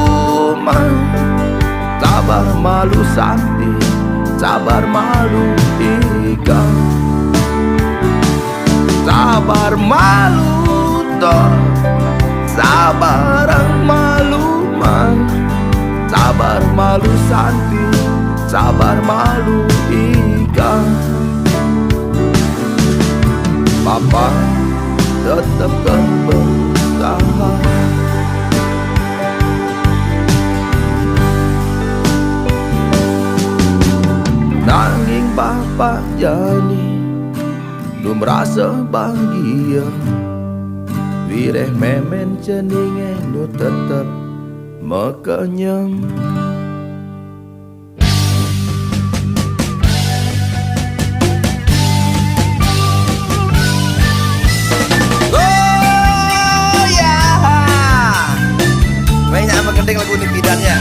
mah sabar malu Santi sabar malu Ika. Sabar malu toh sabar malu mah sabar malu Santi sabar malu Ika. Bapak tetap berusaha merasa bahagia. Wireh memen ceninge nu tetep mekenyem. Oh ya, banyak apa gendeng lagu ini bidannya.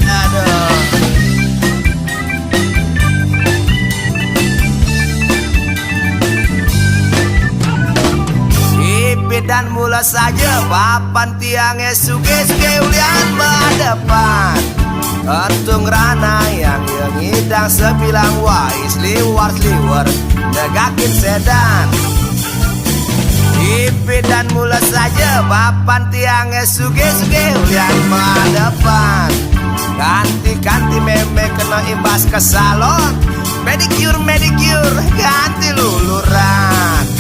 Aduh. Dan mula saja papan tiangnya suge-suge ulian berdepan. Untung rana yang ngidang sebilang wais liwar-liwar negakin sedan. Ipi dan mula saja papan tiangnya suge-suge ulian berdepan. Ganti-ganti meme kena imbas ke salon. Medicure ganti luluran.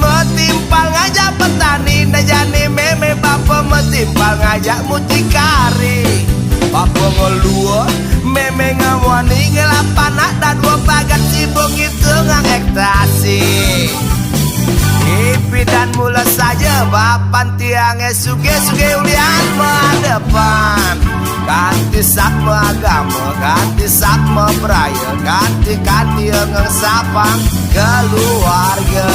Metimpal ngajak petani, najani meme papa metimpal ngajak mucikari. Papa ngelua, meme ngawani ngelapan dan dua bagat sibuk itu ngekstasi. Ipi dan mula saja papan tiangnya suge-suge ulian depan. Ganti sakma agama, ganti sakma peraya, ganti-ganti ngeng sapang keluarga.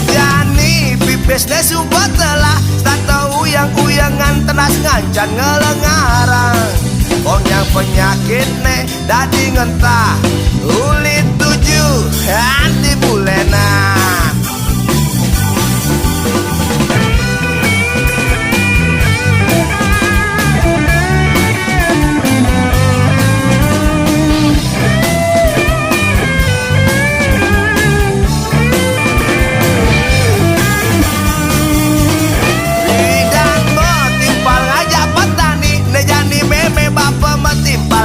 Jani pipesnya subuh telah tak uyang-uyangan tenas ngancan ngelengarang. Konyang penyakit ne dadi ngentah ulit 7 anti bulena.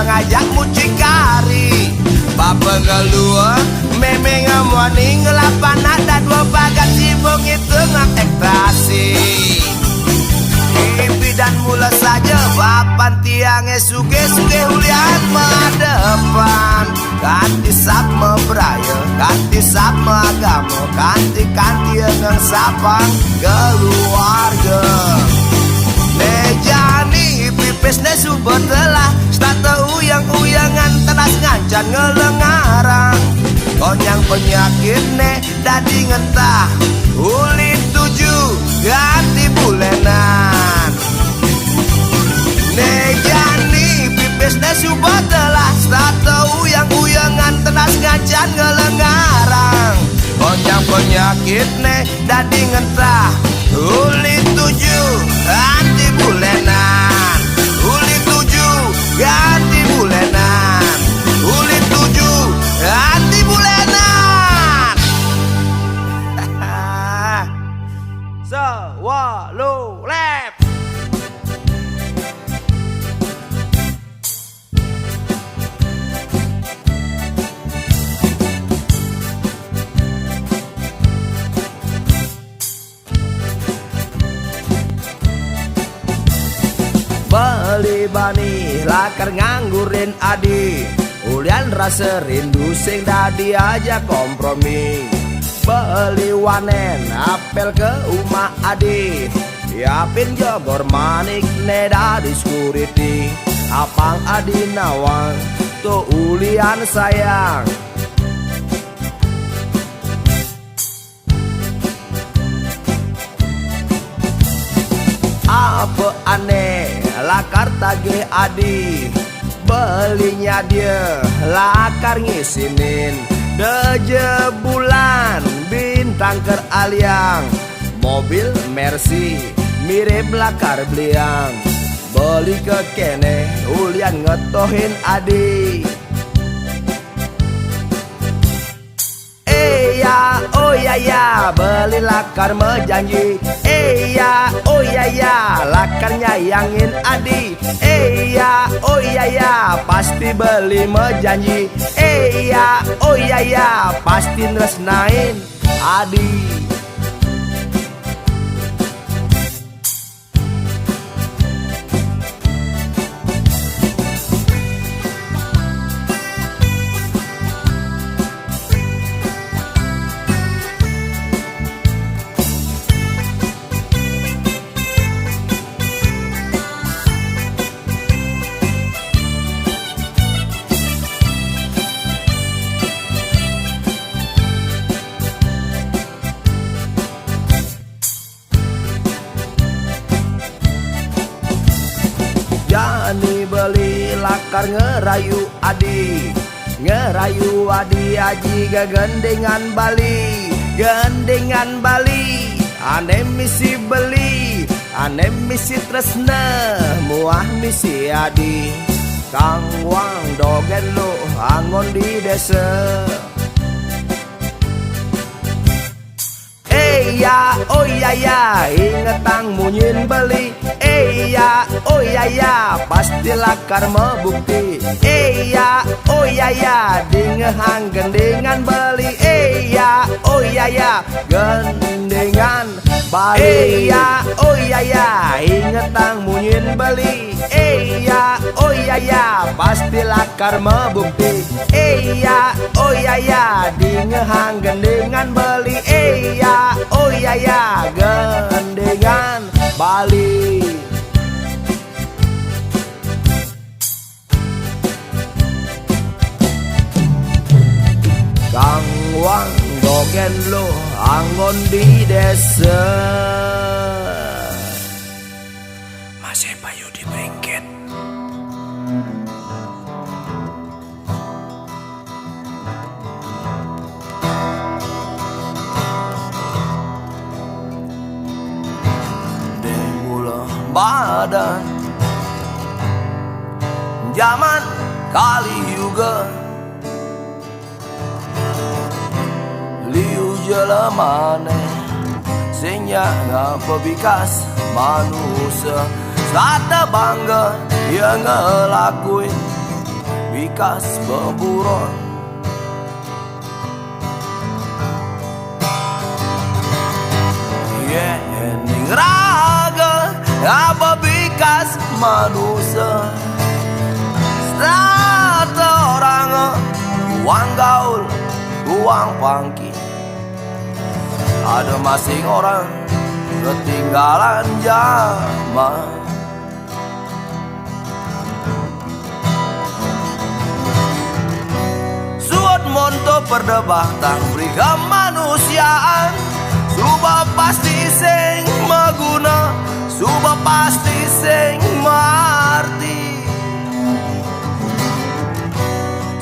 Ngajak mucikari Papa ngelua meme ngamwani ngelapan ada dua bagat sibuk itu ngekstasi. Ipi dan mula saja papan tiangnya suge-suge ulian depan. Ganti sapma beraya, ganti sapma agama, ganti-ganti ngeng sapang keluarga. Mejani pipesnya subuh telah stata uyang-uyangan tenas ngancan ngelengarang. Konyang penyakit ne dadi ngentah ulit 7 ganti bulenan. Mejani pipesnya subuh telah stata uyang-uyangan tenas ngancan ngelengarang. Konyang penyakit ne dadi ngentah ulit 7 ganti bulenan. Ulit 7 ganti bulenan. Ulit 7 ganti bulenan. Sewalo lep. Beli bani lakar nganggurin adi, ulian rasa rindu sing dadi aja kompromi. Beli wanen apel ke umah adi, yapin jogor manik neda di security. Apang adi nawang tuh ulian sayang. Apa aneh lakar tage adi, belinya dia lakar ngisinin deje bulan bintang ker aliang. Mobil Mercy mirip lakar beliang, beli ke kene ulian ngetohin adi. Oh ya ya, beli lakar mejanji. Oh ya ya, lakar nyayangin adi. Oh ya ya, pasti beli mejanji. Oh ya ya, pasti nresnain adi. lakar ngerayu adi, ngerayu adi aji gegendengan Bali, gendengan Bali. Ane misi beli, ane misi tresna, muah misi adi. Kang wang dogen lo angon di desa. Ya, oh ya ya, ingetang munyin beli. Ya, oh ya ya, pasti lakar membukti. Ya, oh ya ya, dingehang gendengan beli. Ya, oh ya ya, gendengan Bali. Ya, oh ya ya, ingetang munyin beli. Ya, oh ya ya, pasti lakar membukti. Ya, oh ya ya, dingehang gendengan beli. Ya, oh ya ya, gendengan Bali. Kang wang dogen lo angon di desa. Masih payu di bringket. Demula badan zaman kali juga liu jelemane senya ngapa bikas manusia sata bangga yang ngelakuin bikas beburon. Ning raga apa bikas manusia sata orang uang gaul uang pangki. Ada masing orang ketinggalan zaman. Suat monto perdebatan beri kemanusiaan. Suba pasti sing maguna, suba pasti sing marti.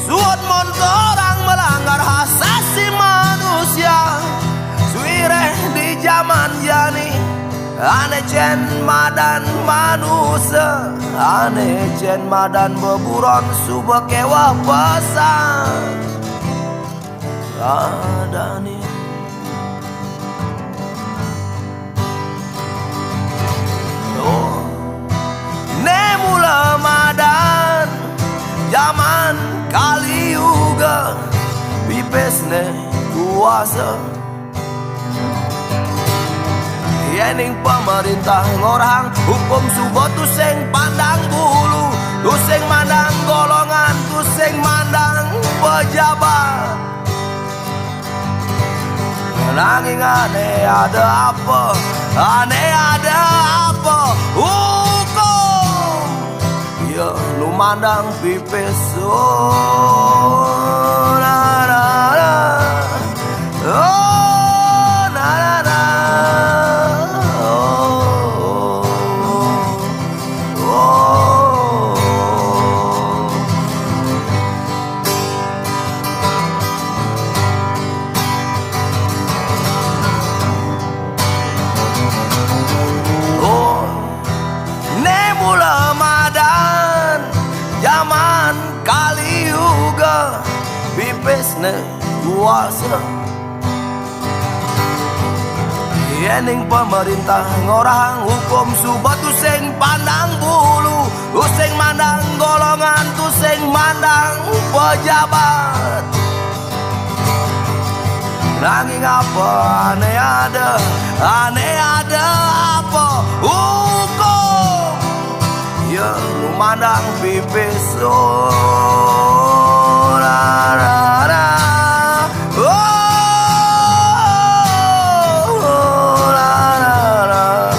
Suat monto orang melanggar hak asasi manusia. Suireh di zaman jani, ane cen madan manusia, ane cen madan beburon suba kewa pesan. Adani Nemula madan zaman kali juga bipesne kuasa. Yening pemerintah ngorang hukum subuh tuseng pandang bulu, tuseng mandang golongan, tuseng mandang pejabat. Nanging aneh ada apa? Aneh ada apa? Hukum ya lu mandang pipes. Oh na na na, oh na na na, oh, oh. Oh, nemula madan zaman kali juga bipesne kuasa. Yening pemerintah ngorang hukum subat tuseng pandang bulu, tuseng mandang golongan, tuseng mandang pejabat. Nanging apa aneh ada apa? Hukum ya lu mandang pipis. Oh la la la, oh la la la,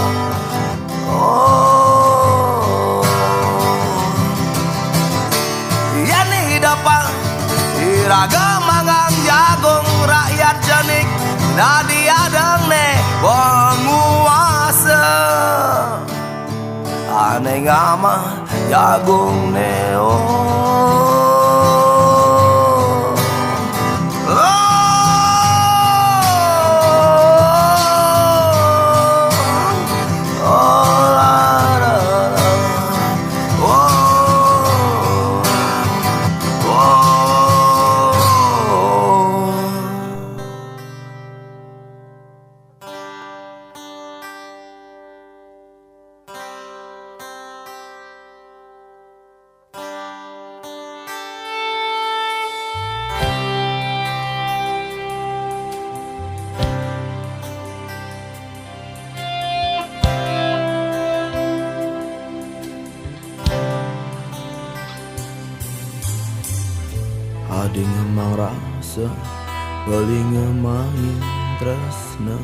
oh ya nih dapat iragam mangang jagung rakyat jenik nadi adang nih penguasa. Aneh ngama jagung neo. Adi ngemang rasa, beli ngemain tresna.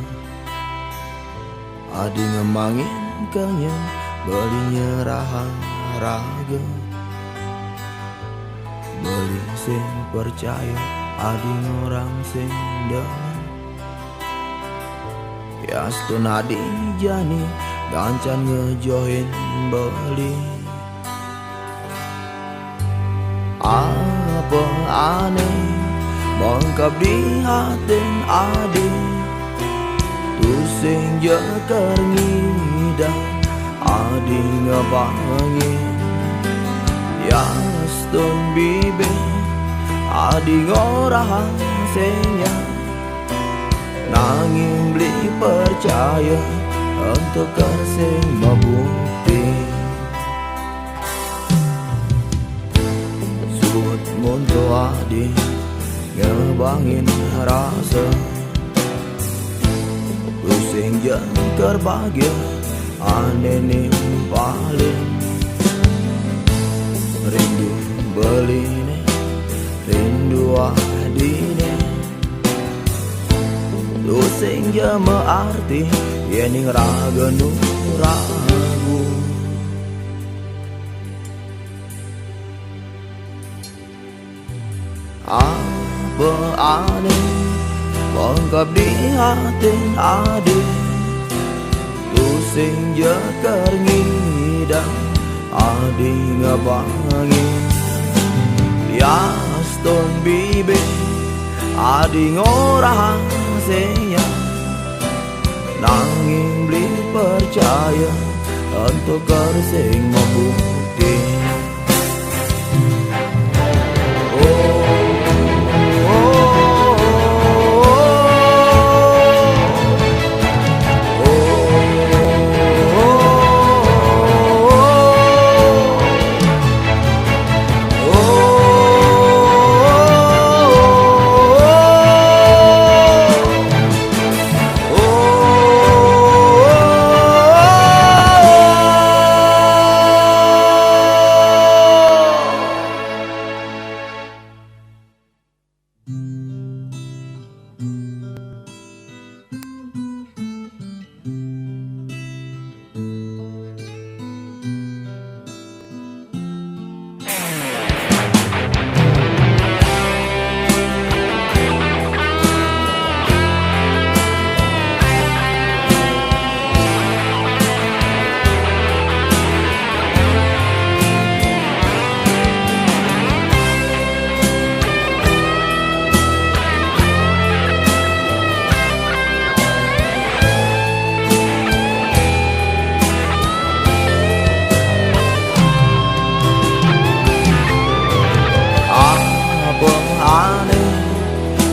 Adi ngemangin kenyang, beli nyerahan raga. Beli sing percaya, adi ngorang sing demen. Yastun adi jani, gancan ngejohin beli. Apa aneh bangkap di hatin adi, tusing jekar ngidang adi ngebangin. Yastun bibe adi ngorang senya, nanging beli percaya untuk kesing membukti. Untuk adi ngebangin rasa, pusing jengker bahagia aneh nimpalin. Rindu beline, rindu adine, pusing jema arti yening raga nu ragu. Apa aneh bangkap di hatin adi, tusing jekar ngidang adi ngebangin. Yastun bibe adi ngorang senya, nanging beli percaya untuk kersing membukti.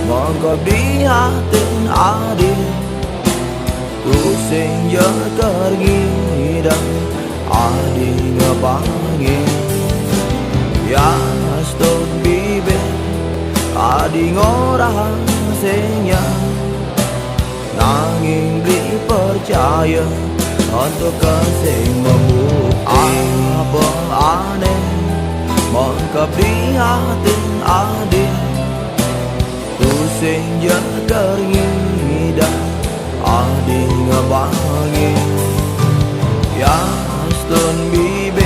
Bangkap di hatin adi, tusing jekar ngidang adi ngebangin. Yastun bibe adi ngorang senya, nanging beli percaya untuk kesing membukti. Apa aneh bangkap di hatin adi, tusing jekar ngidang adi ngebangin. Yastun bibe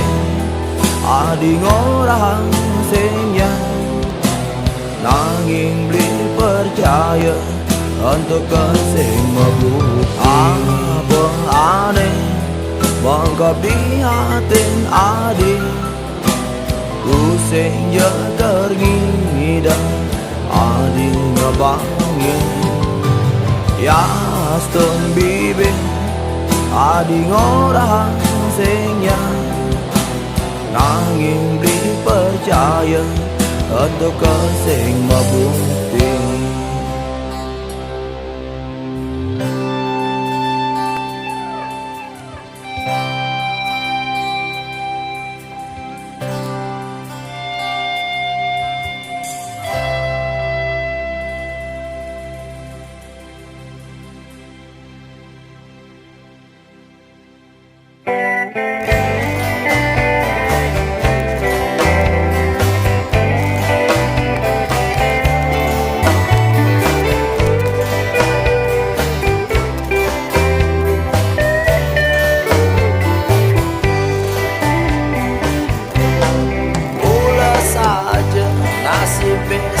adi ngorang senya, nanging beli percaya untuk kesing membukti. Apa aneh bangkap di hatin adi, senja terngida adi ngebangin ya stun bibe adi ngorang senya nanging dipercaya untuk kesing mabukti.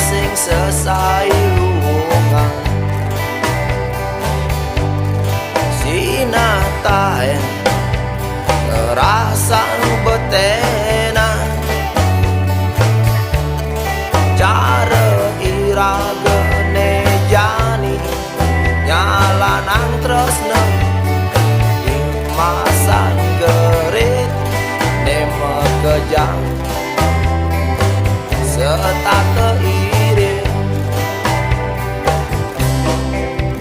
Sing sesai hubungan sinatain kerasan betena cara iraga nejani nyalanan tresna di masa gerit nema kejang setak keirit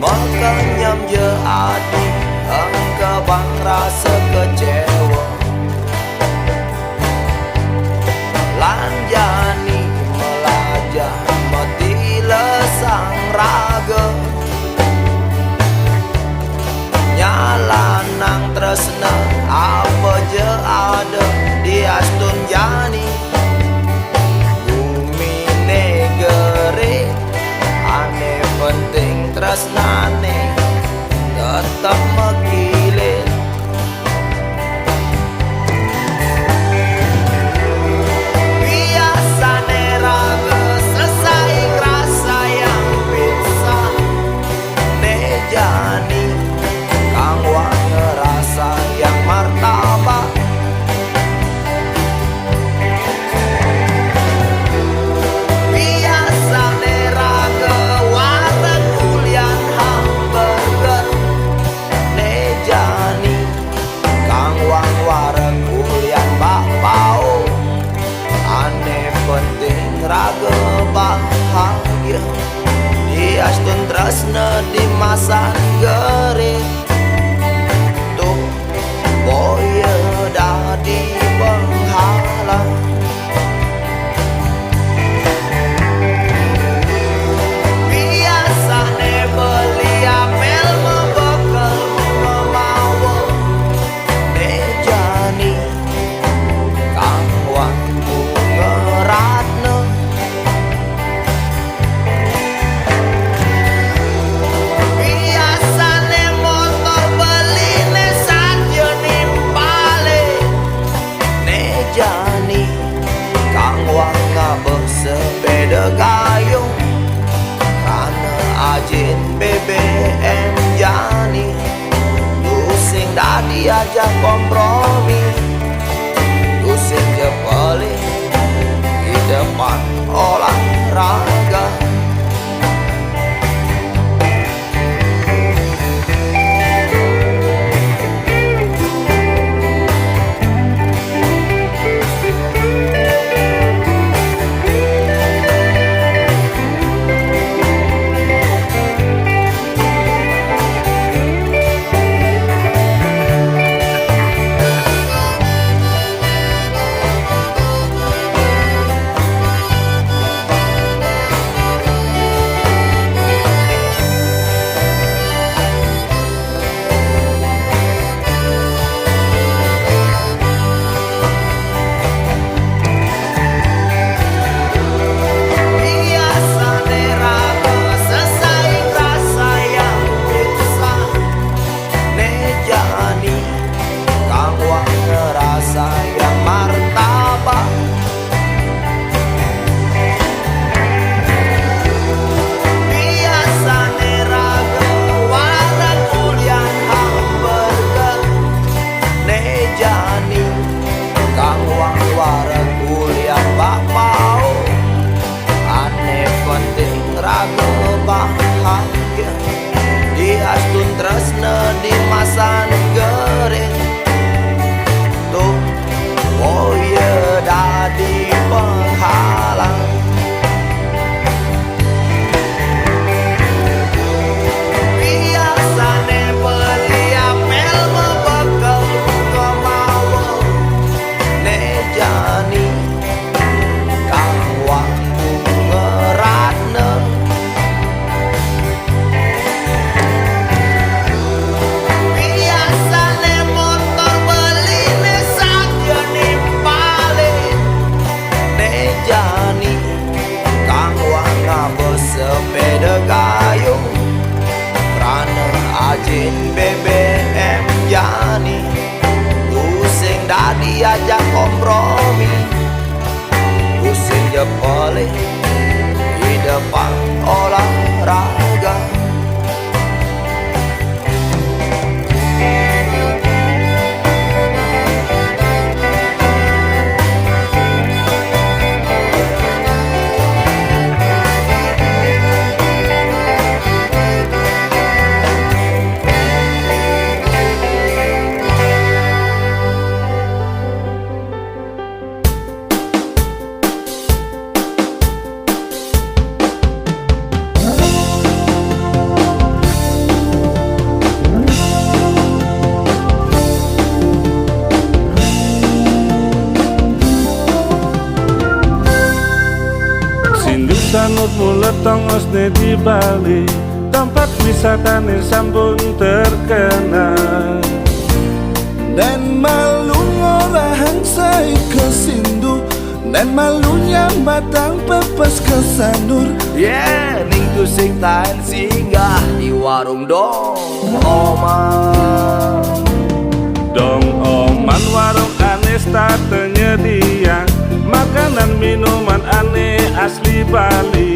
makanyam je adi engke bang rasa kecewa lanjani melajah mati lesang raga nyalanang tresna apa je ada di astun jani ane penting tresnane tetap megilir biasane raga selesai rasa yang bisa nejani kang wange rasa yang martabak raga bahagia di astun tresna di masa gerit tuh boya dadi penghala biasane beli apel membekel memawa nejani kang wangku ngeratna sepeda gayung karena ajin BBM jani tusing dadi aja kompromi tusing jepoli di depan olahraga balik di depan olahraga. Sanut mulet tongosne di Bali, tempat wisatane sampun terkenal. Dan malu ngorahang saya ke Sindu, dan malunya batang pepes ke Sanur. Yeah, ning tu sing tahan singgah di warung dong Oman. Dong Oman warung aneh tak penyedia makanan minuman aneh asli Bali.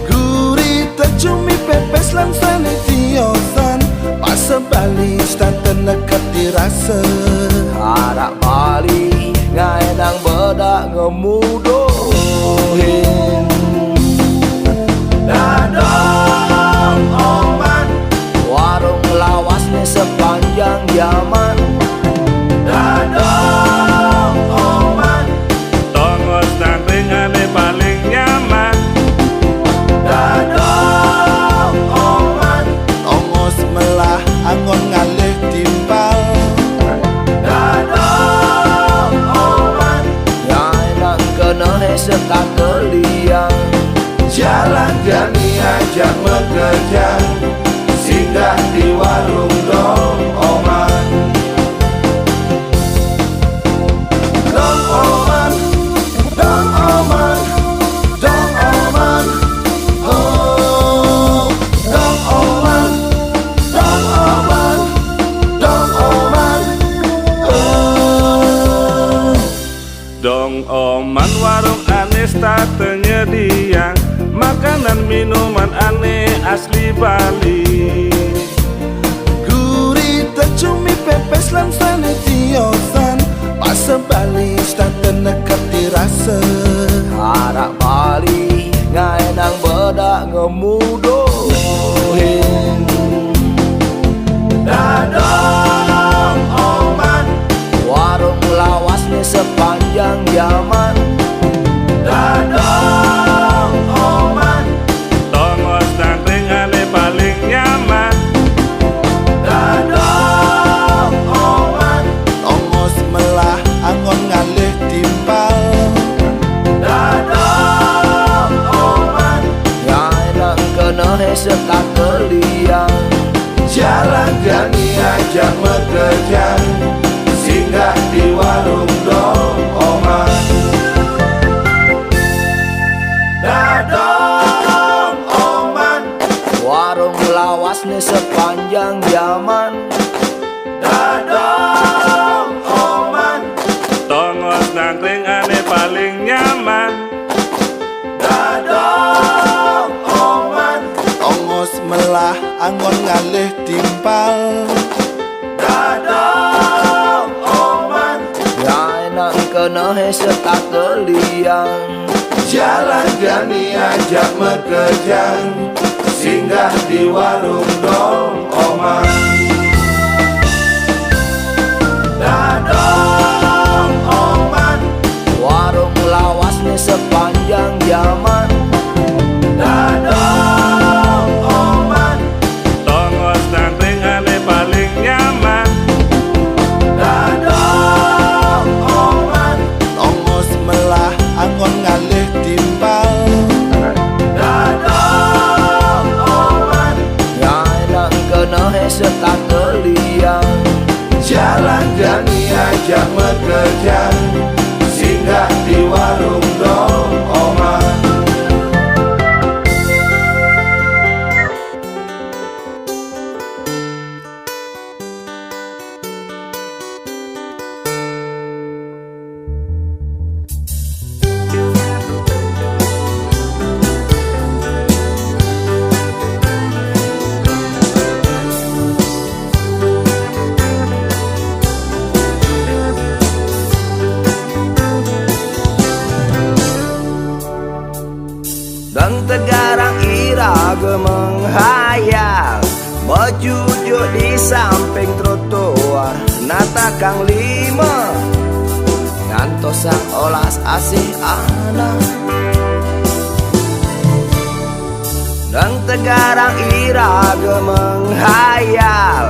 Gurita cumi pepes lan sane tiosan, pas Bali stanten nekat dirasa. Arak Bali ngaenang bedak ngemudohin. Dadong Oman, warung lawasnya sepanjang zaman. Dadong Oman, Tongos nangring aneh paling nyaman. dadong Oman, ongos melah angon ngalih timpal. Dadong Oman, ngaenang kena sekat keliang. Jalan jani ajak bekerja, singgah di warung dong Oman. Dong Oman, dong Oman, dong Oman, oh, dong Oman, dong Oman, dong Oman, oh. Dong Oman warung aneh tak penyedia makanan minuman aneh asli Bali. Gurita cumi pepes lan sane tiosan, pas Bali stanten nekat dirasa. Arak Bali ngaenang bedak ngemudohin. Dadong Oman, warung lawasnya sepanjang zaman. Dadong Oman, Tongos nangring aneh paling nyaman. dadong Oman, ongos melah angon ngalih timpal. Dadong Oman, ngaenang kena sekat keliang. Jalan jani ajak bekerja, singgah di warung dong Oman. Dadong Oman, warung lawasnya sepanjang zaman. Dadong Oman, Tongos nangring aneh paling nyaman. dadong Oman, ongos melah angon ngalih timpal. Dadong Oman, ngaenang kena sekat keliang. Jalan jani ajak bekerja, singgah di warung dong Oman. Dadong Oman, warung lawasnya sepanjang zaman. Dadong Oman, Tongos nangring aneh paling nyaman. dadong Oman, ongos melah angon ngalih timpal. Dadong Oman, ngaenang kena sekat keliang. Jalan jani ajak bekerja, singgah di warung dong Oman. menghayal, berjujur di samping trotoar nata kang lima ngantos sang olas asih anak. Dan tegarang iraga menghayal,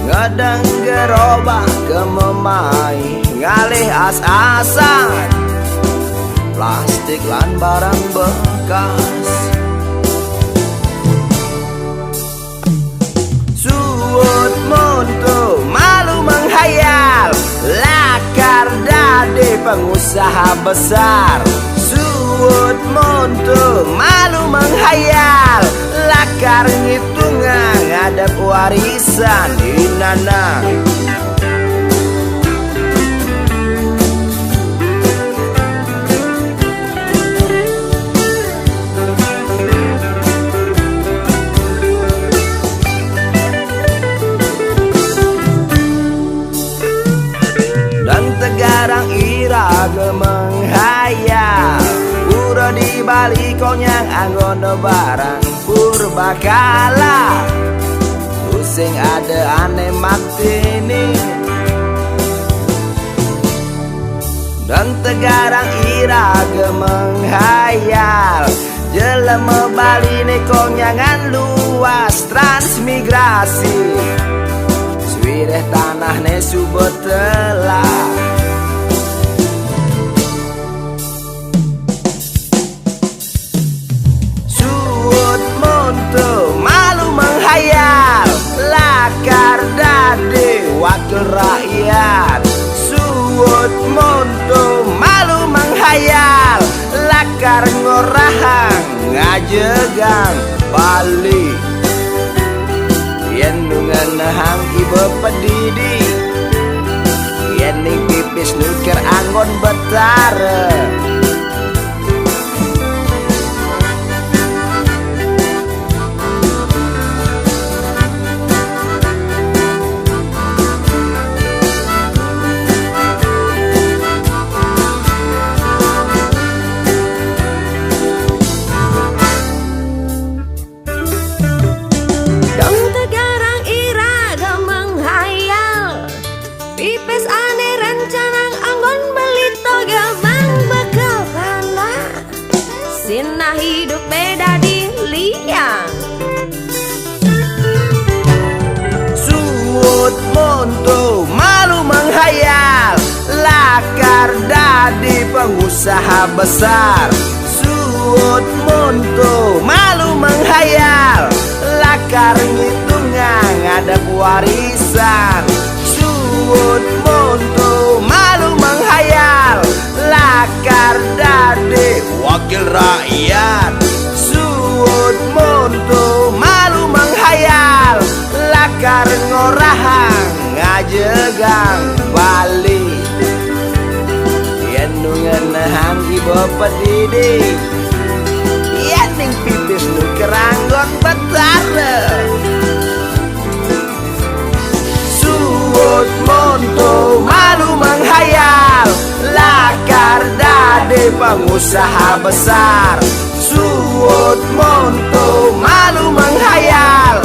ngedeng gerobak ke memai ngalih as-asan plastik lan barang bekas. Suut muntu malu menghayal, lakar dadi pengusaha besar. Suut muntu malu menghayal, lakar ngitungan ngadep warisan inana. Dan tegarang iraga menghayal, pura di balik konyang anggono barang purbakala. Pusing ada aneh maktini. Dan tegarang iraga menghayal, jelema Bali ne konyangan luas transmigrasi. Swireh tanah ne subetela. Suut muntu malu menghayal, lakar dadi wakil rakyat. Suut muntu malu menghayal, lakar ngorahang ngajegang Bali. Yen nungan hang ibu pedidi, yen ning pipis nuker anggon betara. Pipes ane rencanang anggon beli toga mang bekal pala. Sina hidup beda di liang. Suut muntu malu menghayal, lakar dadi pengusaha besar. Suut muntu malu menghayal, lakar ngitungan ngadep warisan. Suut muntu malu menghayal, lakar dadi wakil rakyat. Suut muntu malu menghayal, lakar ngorahang ngajegang Bali. Yen nungan hang ibu pedidi, yen ning pipis nuker anggon betara. Suut muntu malu menghayal, lakar dadi pengusaha besar. Suut muntu malu menghayal,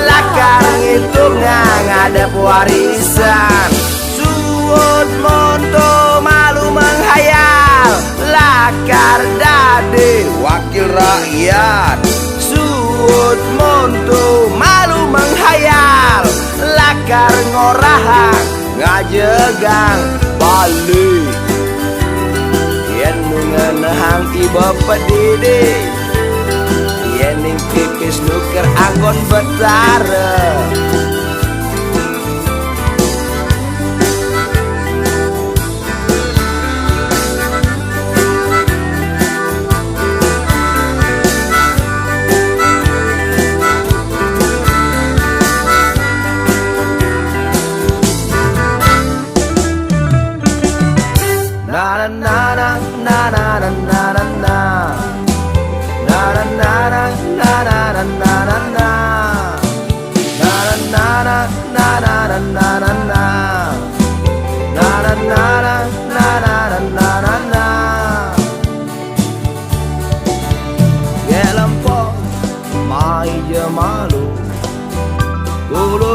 lakar ngitungan ngadep warisan. Suut muntu malu menghayal, lakar dadi wakil rakyat. Suut muntu malu menghayal, lakar ngorahang ngajegang Bali. Yen nungan hang ibu pedidi, yen ning pipis nuker anggon betara. Na na na na na na na na na na na na na na na na na na na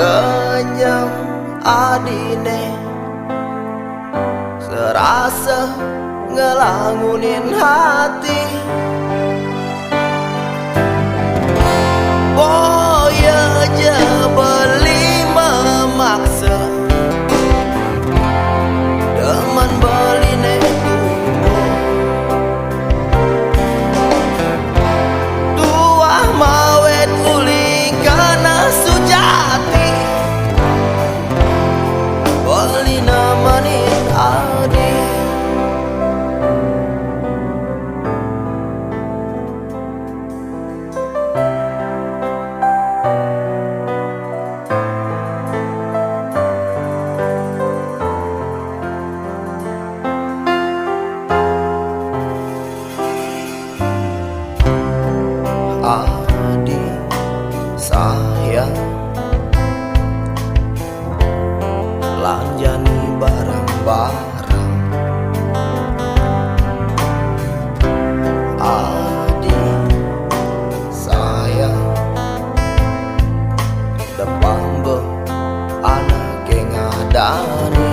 kenyang adine serasa ngelangunin hati. Boya aja beli memaksa demen beli netumo tuah mawet uling kana sujati beli nemenin adi. Adik sayang lanjani barang-barang. Adik sayang depan be anak yang ngadani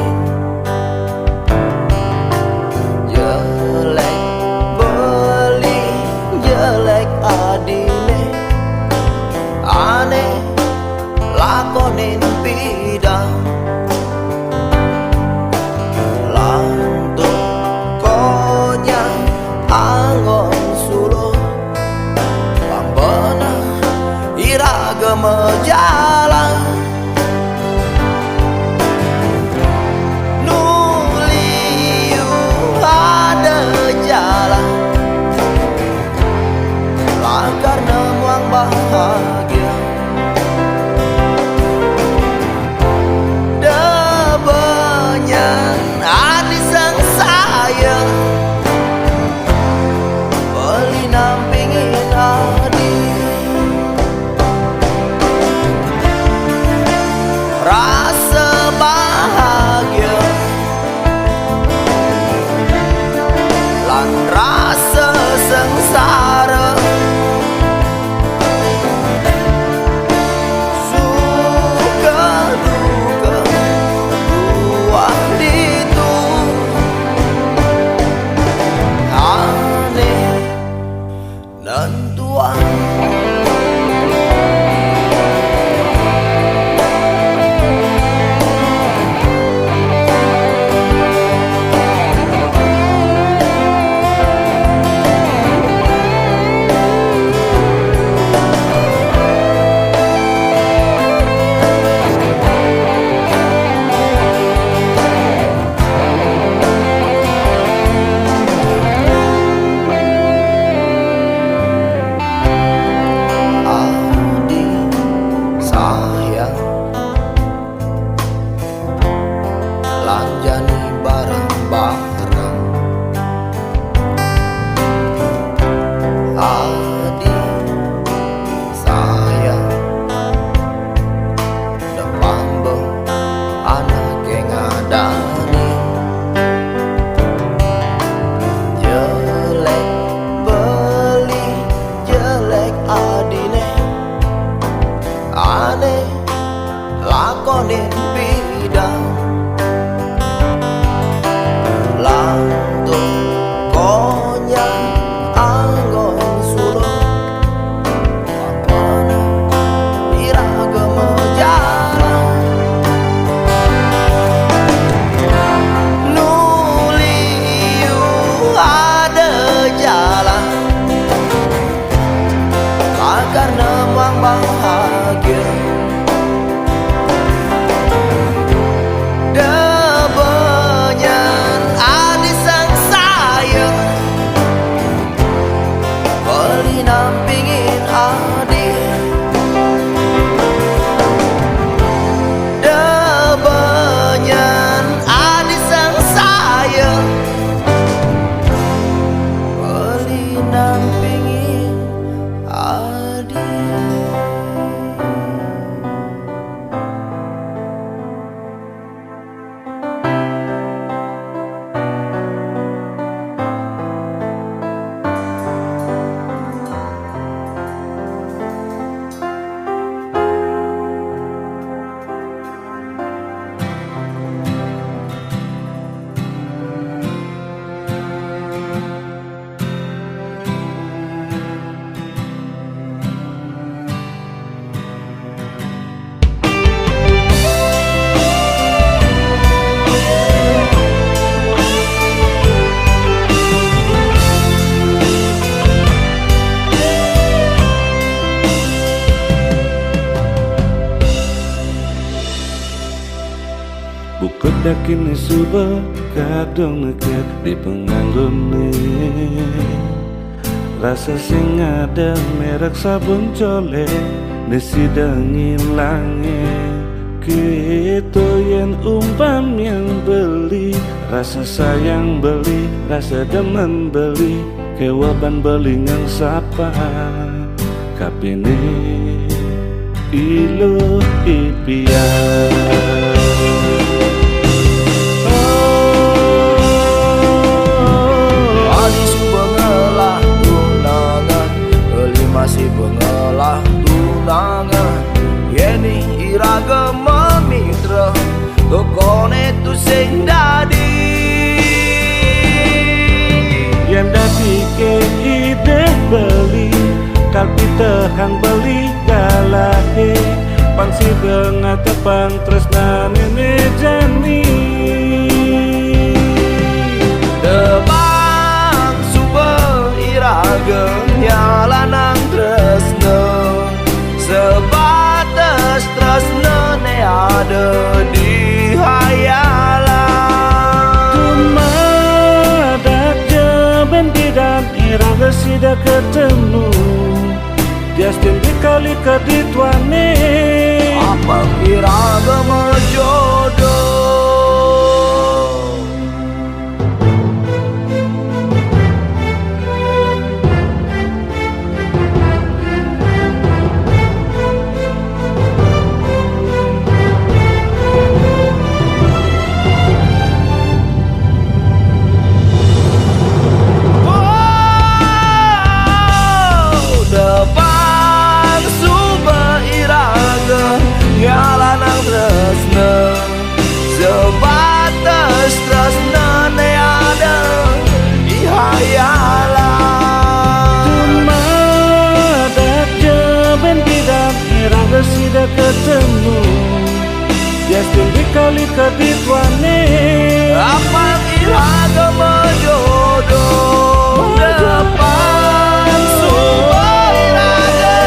jelek beli jelek adine aneh lakonin bidang lantung konya angon suluh pambena iraga mejalan nuliu ada jalan lah karena muang bahagia debenyan adi sang sayang beli nampingin adi rasa bahagia lan rasa sengsara suka duka dua itu aneh nentuan. Adik sayang lanjani barang-barang. Adik sayang depan be anak yang ngadani jelek beli jelek adine aneh lakonin bidang lantung konya anggon suluh pambena iraga mejalan nuliu ada jalan lah karena muang bahagia debenyan adi sang sayang beli nampingin adi debenyan adi sang sayang beli nampingin adi. kini suba kadang neket di penganggone. Rasa sing ada merek sabun cole disidangin langit. Gitu yang umpam yang beli, rasa sayang beli, rasa demen beli, kewaban beli ngang sapa kapini ilo ipian. Masih bengelah tunangan yeni iraga memitra tokone tu sing dadi yang dadi ke ide beli kalpi tehan beli galahe pangsi bengat tepang tresna nene jani tebang suba iraga nyalanang tresna sebatas tresna ne ada di hayalan tumadak jaban tidak iraga sida ketemu Justin dikali kedituane apa iraga menjodoh. Nyalanang tresna sebatas tresna ne ada di hayalan tumadak jaban tidak iraga sida ketemu Justin dikali kedituane apa iraga menjodoh depan suba iraga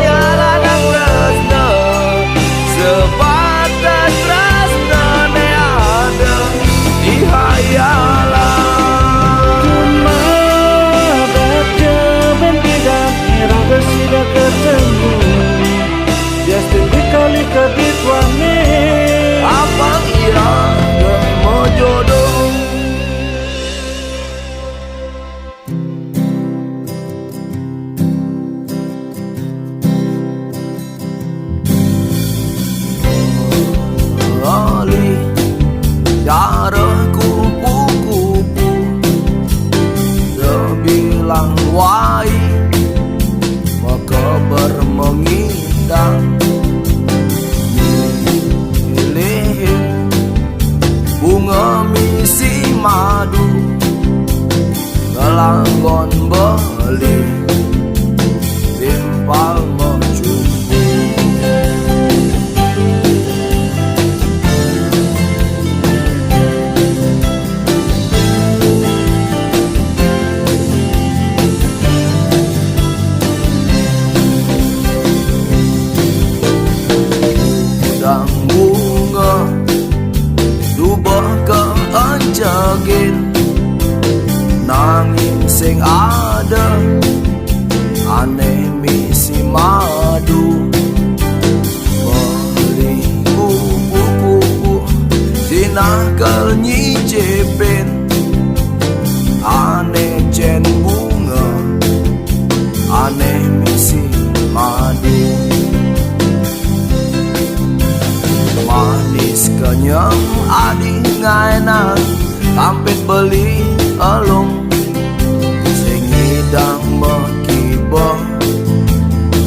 nyalanang tresna sebatas tresna ne ada di hayalan tumadak jaban tidak iraga sida ketemu Justin dikali kedituane apa iraga menjodoh. Cara kupu-kupu terbilang wai maka bermengindang pilihin bunga misi madu ngelanggon beli timpal menjumpu bunga dubah keenjagin nanging sing ada aneh misi madu beli kupu-kupu tinakal nyicipin aneh cen bunga aneh misi madu manis kenyang adi ngaenan tampit beli alung sing hidang mekibah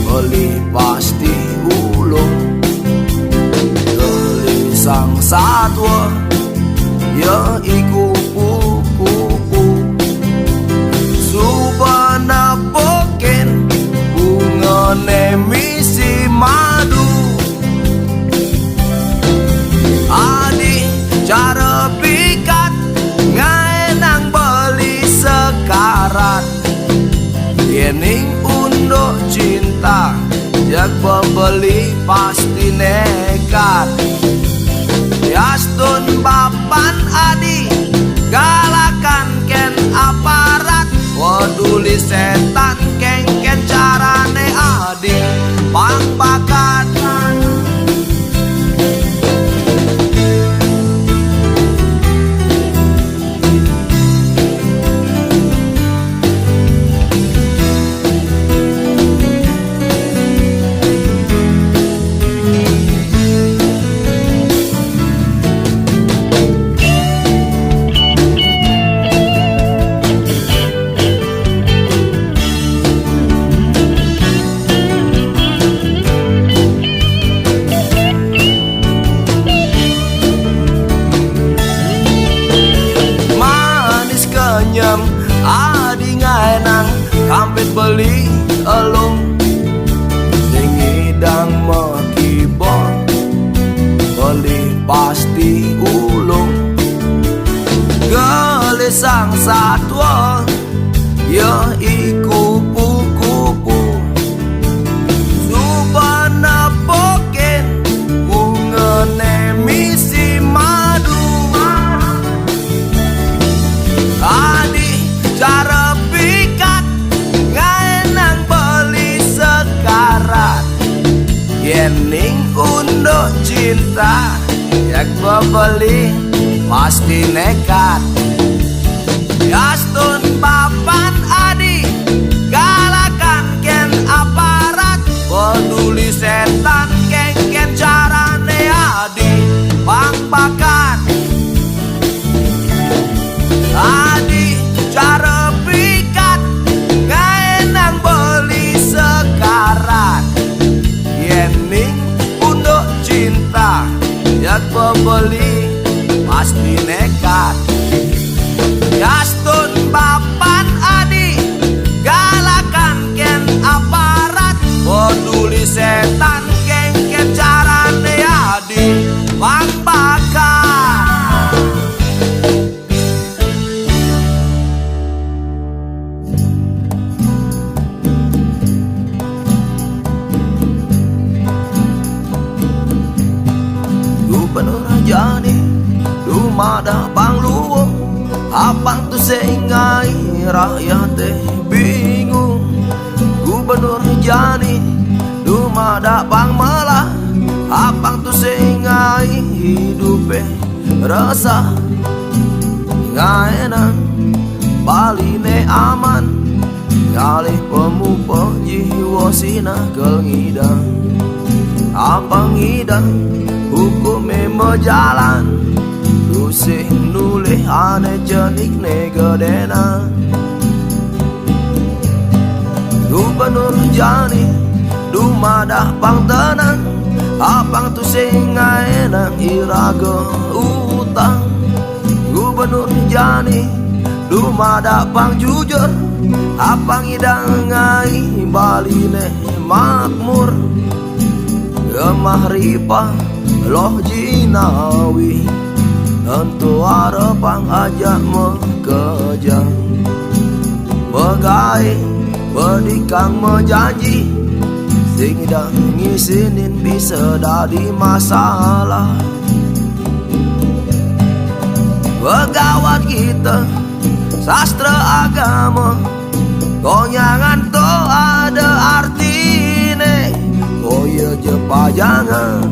beli pasti ulung beli sang satwa ya iku kupu-kupu subana poken bunga misi madu adi cara pikat ngaenang beli sekarat yening unduk cinta jak pembeli pasti nekat yastun bab Peduli setan kengken carane adi pang bakat. Adi ngaenang kampet beli elung dingidang makibon beli pasti ulung gelisang satwa ya iku kupu-kupu subana poken ngene misi madu adi cara pikat ngaenang beli sekarat yening unduk cinta yak beli pasti nekat yastun papan adi galakan ken aparat peduli setan kengken carane adi pang bakat adi cara pikat ngaenang beli sekarat yening unduk cinta yak pembeli pasti nekat yastun papan adi galakan ken aparat peduli setan kengken carane adi pang bakat. Jani lumada pang luwung apang tu sengai rakyat bingung Gubernur Jani lumada pang malah apang tu sengai hidupe resah ngaenang baline aman ngalih pemupa jiwa sinah kelngidang apang ngidang hukume mejalan tusih nulih ane jenik negedena Gubernur Jani dumadah pang tenang apang tusih ngaenang iraga utang Gubernur Jani dumadah pang jujur apang idang ngai baline makmur gemah ripah loh jinawi tentu arepang ajak mekejang megai pedikang mejanji sing idang ngisinin bisa dadi masalah pegawat kita sastra agama konyangan to ada artine koye je pajangan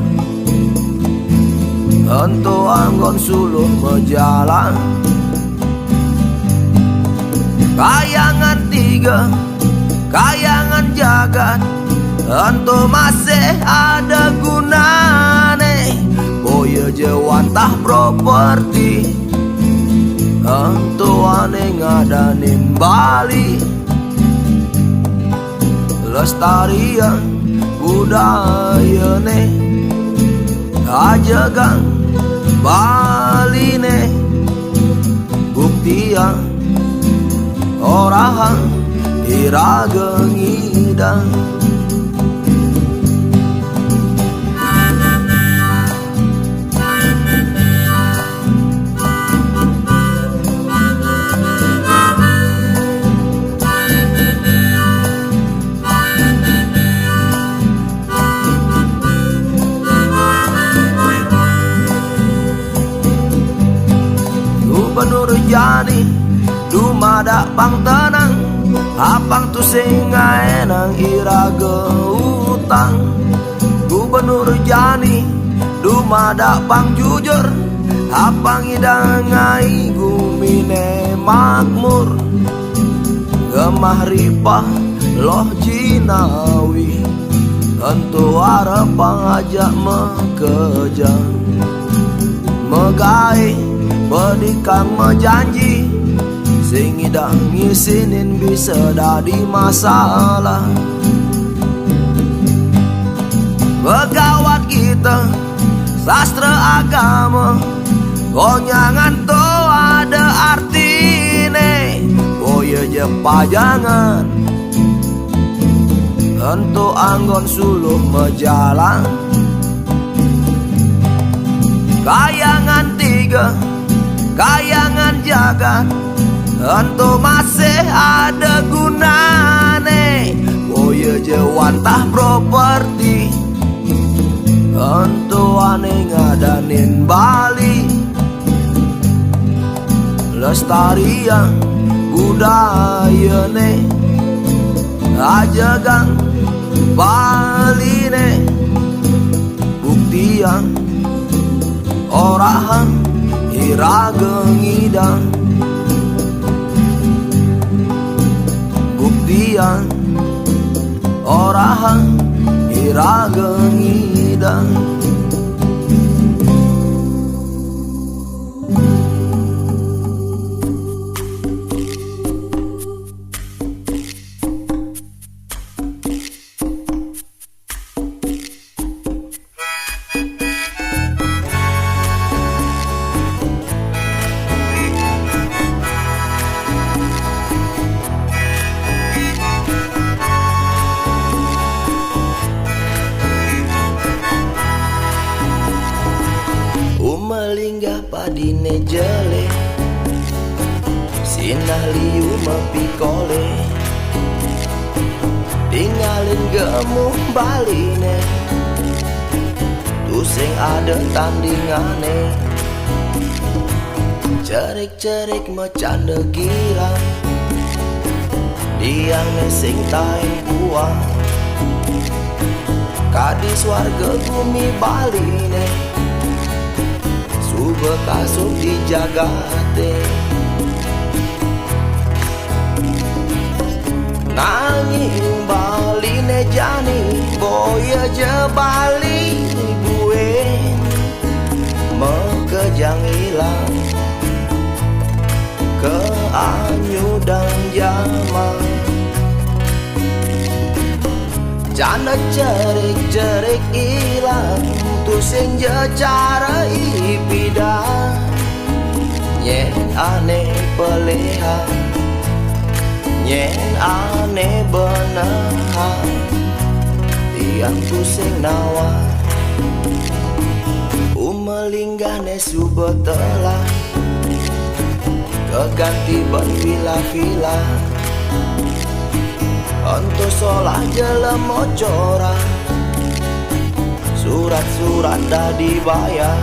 ento anggon suluh mejalan kayangan tiga kayangan jagat ento masih ada gunane koye je wantah properti ento ane ngadanin Bali lestarian budaya ne ajagang Bali ne buktian orang iraga ngidang Gubernur Jani dumada pang tenang Apang tu sing ngae nang iraga utang Gubernur Jani dumada pang jujur Apang idangai gumine makmur Gemah ripah loh jinawi Tentu arepang ajak mekejang Megai pedikang mejanji Sing idang ngisinin bisa dadi masalah Pegawat kita sastra agama Konyangan to ada artine Boya je pajangan Tentu anggon suluh mejalan Kayangan tiga, kayangan jagat Tentu masih ada gunane Boya je wantah properti Tentu aneh ngadanin Bali Lestarian budaya ne Ajagang Bali ne Buktian orahan irageng idang Buktian orahan irageng idang Melinggah padine jele Sinah liu mepikole Tinggalin gemuh baline Tu sing ada tandingane Cerik-cerik mecanda gila Diang sing tae buah Kadis warga bumi baline Bekasuk di jagate Nanging Bali ne jani Boya je Bali gue Mekejang hilang Keanyudan zaman Jana cerik-cerik hilang Tu sing cara ipida Nyen aneh peleha Nyen aneh benaha Tiang tu sing nawa Umelinggah ne subetela Keganti ban vila-vila Untuk solah jelem mocora Surat-surat dah dibayar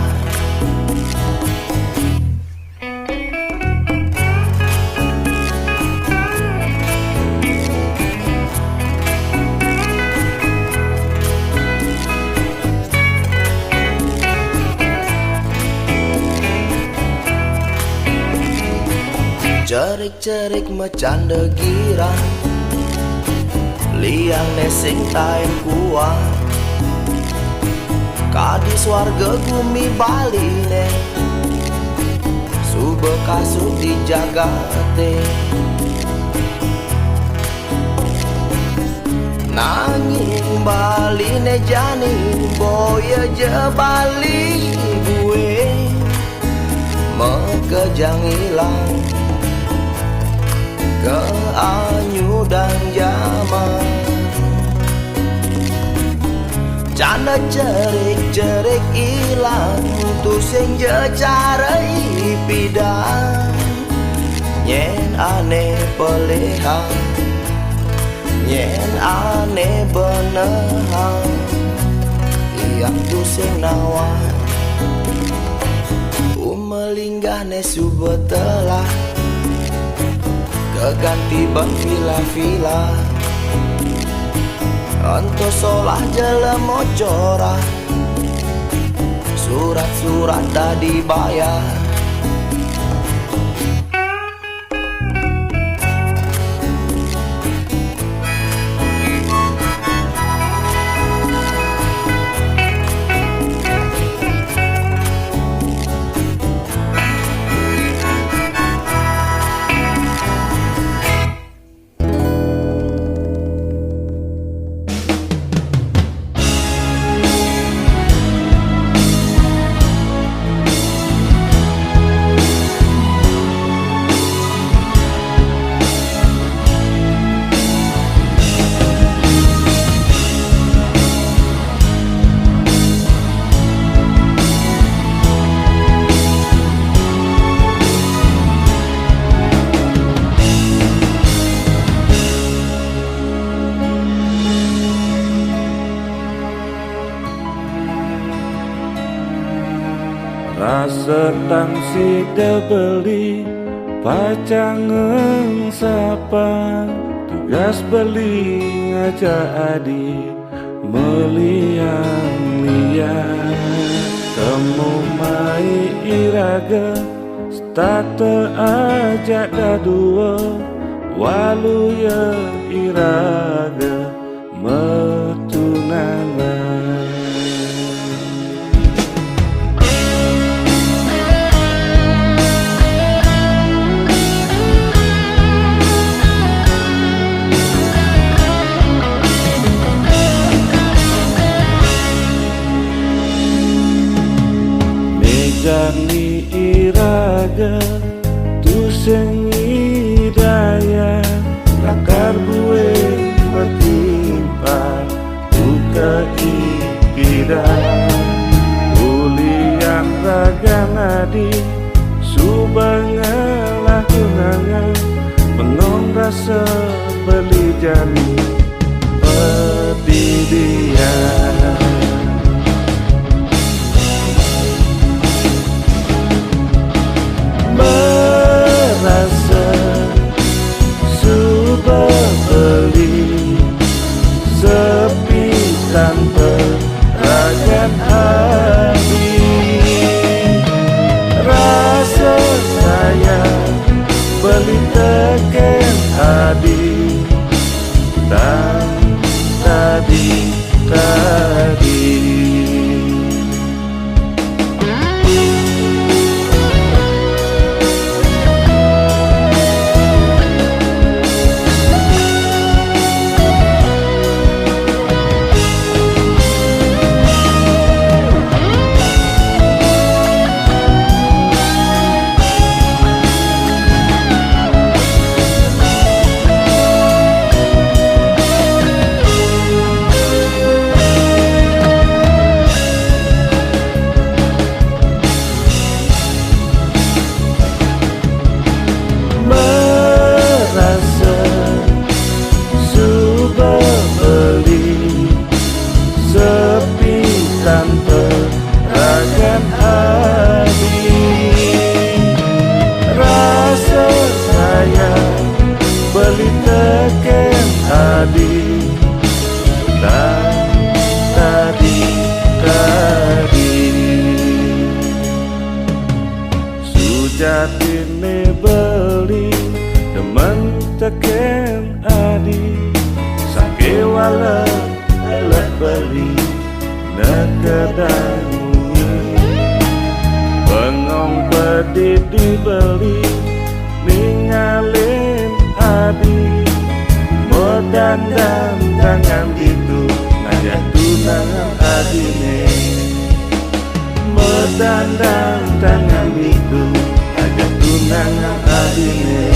Cerik-cerik mecanda gira Liang nesing taen kuah Kadis warga bumi Bali ne Subekasuk di jagate Nanging Bali ne jani Boya je Bali gue Mekejang hilang Keanyudan zaman Canda cerik-cerik hilang Tu sing cara ipida Nyen aneh peleha Nyen aneh beneha Iang tu sing nawa Umelinggah ne subetela keganti bervila-vila. Untuk solah jalan mocora, surat-surat dah dibayar. Rasa tangsi debeli pacangan sapa, tugas beli ngajak adi meliang liang. Kamu mai iraga starte ajak dadua, walu ya iraga metunangan. Jani iraga tu sengi daya, lakar gue bertimpa buka ikida. Ulian raga nadi subangalah tunangan, pengong rasa beli jani pedidian. Merasa sudah beli sepi tanpa ragan hati. Rasa saya beli teken adi dan tadi. Jatine beli demen teken adi, sake wala elak beli nekedai pengong pedi dibeli ninggalin adi modan dan tangan itu ngajak tunangan adine modan dan tangan itu ngajak tunangan adine.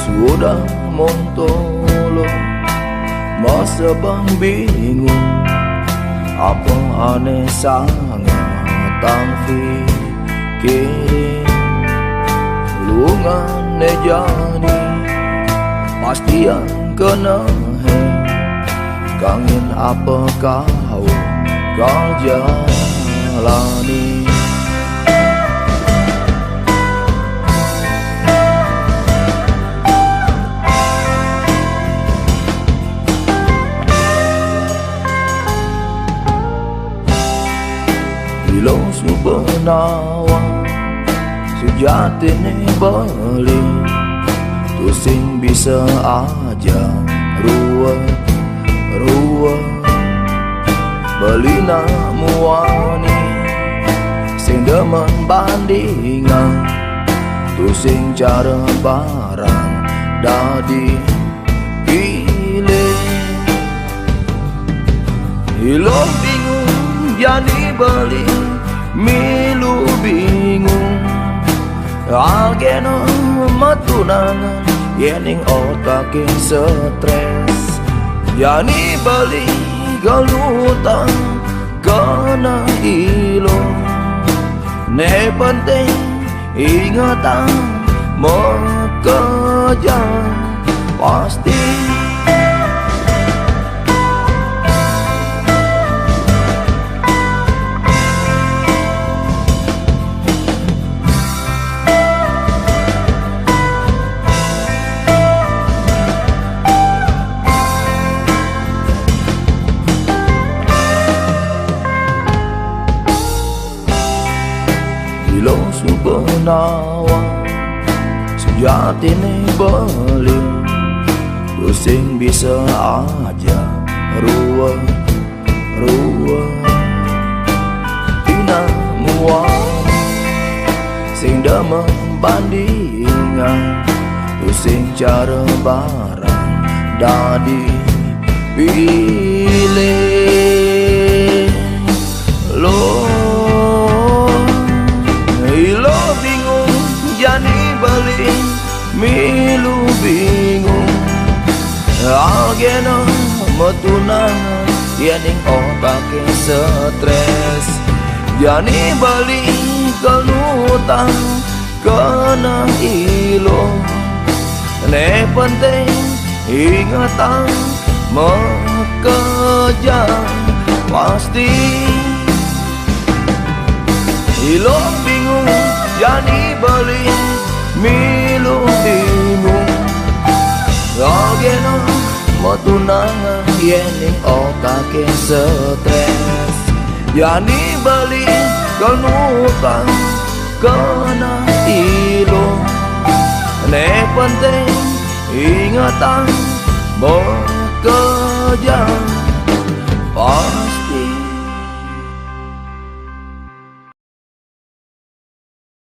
Sudah bang bingung apa aneh sangat tang pikirin lungane jani pastian kena kangen apa kau jalani. Ilo subenawa sejatine beli tusing bisa aja ruwet beli namuani sing demen bandingan tusing cara barang dadi pilih. Ilo bingung jadi beli milu bingung ageno matunangan yening otake stres yani beli galutan kena ilo ne penting ingatan mekerja pasti. Ilo subenawa sejatine beli tusing bisa aja ruwet tina muan sing demen bandingan tusing cara barang dadi pilih lo. Ilo bingung jadi beli milu bingung ageno metunangan yening otake stres yani beli kelutan kena ilo ne penting ingatan mekerja pasti. Ilo bingung jadi beli milu bingung ageno metunangan yening otake stres yani beli kenutan kena ilo ne penting ingatan bekerja pas